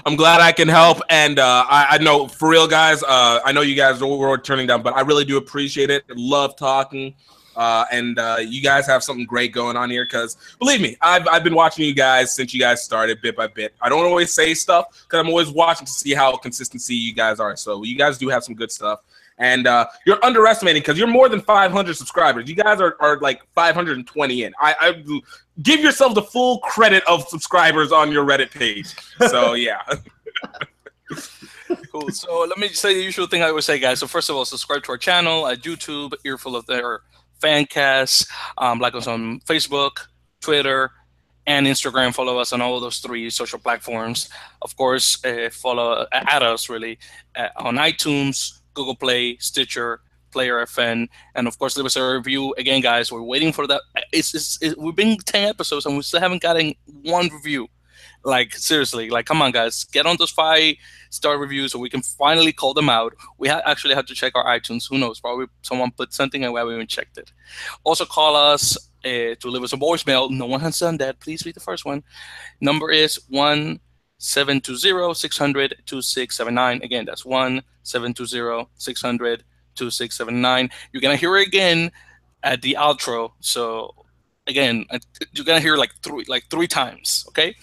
S3: I'm glad I can help, and I know for real, guys. I know you guys were turning down, but I really do appreciate it. Love talking. And you guys have something great going on here because, believe me, I've been watching you guys since you guys started bit by bit. I don't always say stuff because I'm always watching to see how consistency you guys are. So you guys do have some good stuff. And you're underestimating because you're more than 500 subscribers. You guys are like 520 in. I give yourself the full credit of subscribers on your Reddit page. So, yeah.
S4: Cool. So let me say the usual thing I always say, guys. So first of all, subscribe to our channel at YouTube, Earful of their fan casts, like us on Facebook, Twitter, and Instagram. Follow us on all those 3 social platforms. Of course, add us really on iTunes, Google Play, Stitcher, Player FN, and of course leave us a review. Again, guys, we're waiting for that. We've been 10 episodes and we still haven't gotten 1 review. Like, seriously, like, come on, guys, get on those 5-star reviews so we can finally call them out. We actually have to check our iTunes. Who knows? Probably someone put something and we haven't even checked it. Also, call us to leave us a voicemail. No one has done that. Please read the first one. Number is 1-720-600-2679. Again, that's 1-720-600-2679. You're gonna hear it again at the outro. So again, you're gonna hear like 3 times. Okay.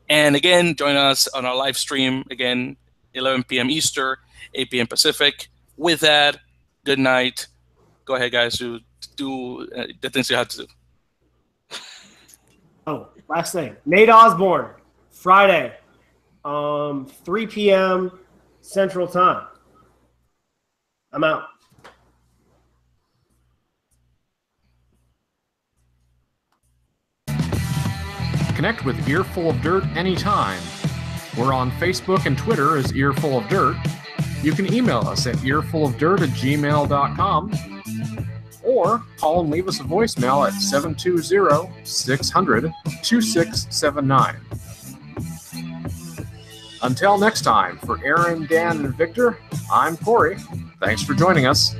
S4: And again, join us on our live stream, again, 11 p.m. Eastern, 8 p.m. Pacific. With that, good night. Go ahead, guys, do the things you have to do.
S2: Oh, last thing. Nate Osborne, Friday, 3 p.m. Central Time. I'm out.
S1: Connect with Earful of Dirt anytime. We're on Facebook and Twitter as Earful of Dirt. You can email us at earfulofdirt@gmail.com or call and leave us a voicemail at 720-600-2679. Until next time, for Aaron, Dan, and Victor, I'm Corey. Thanks for joining us.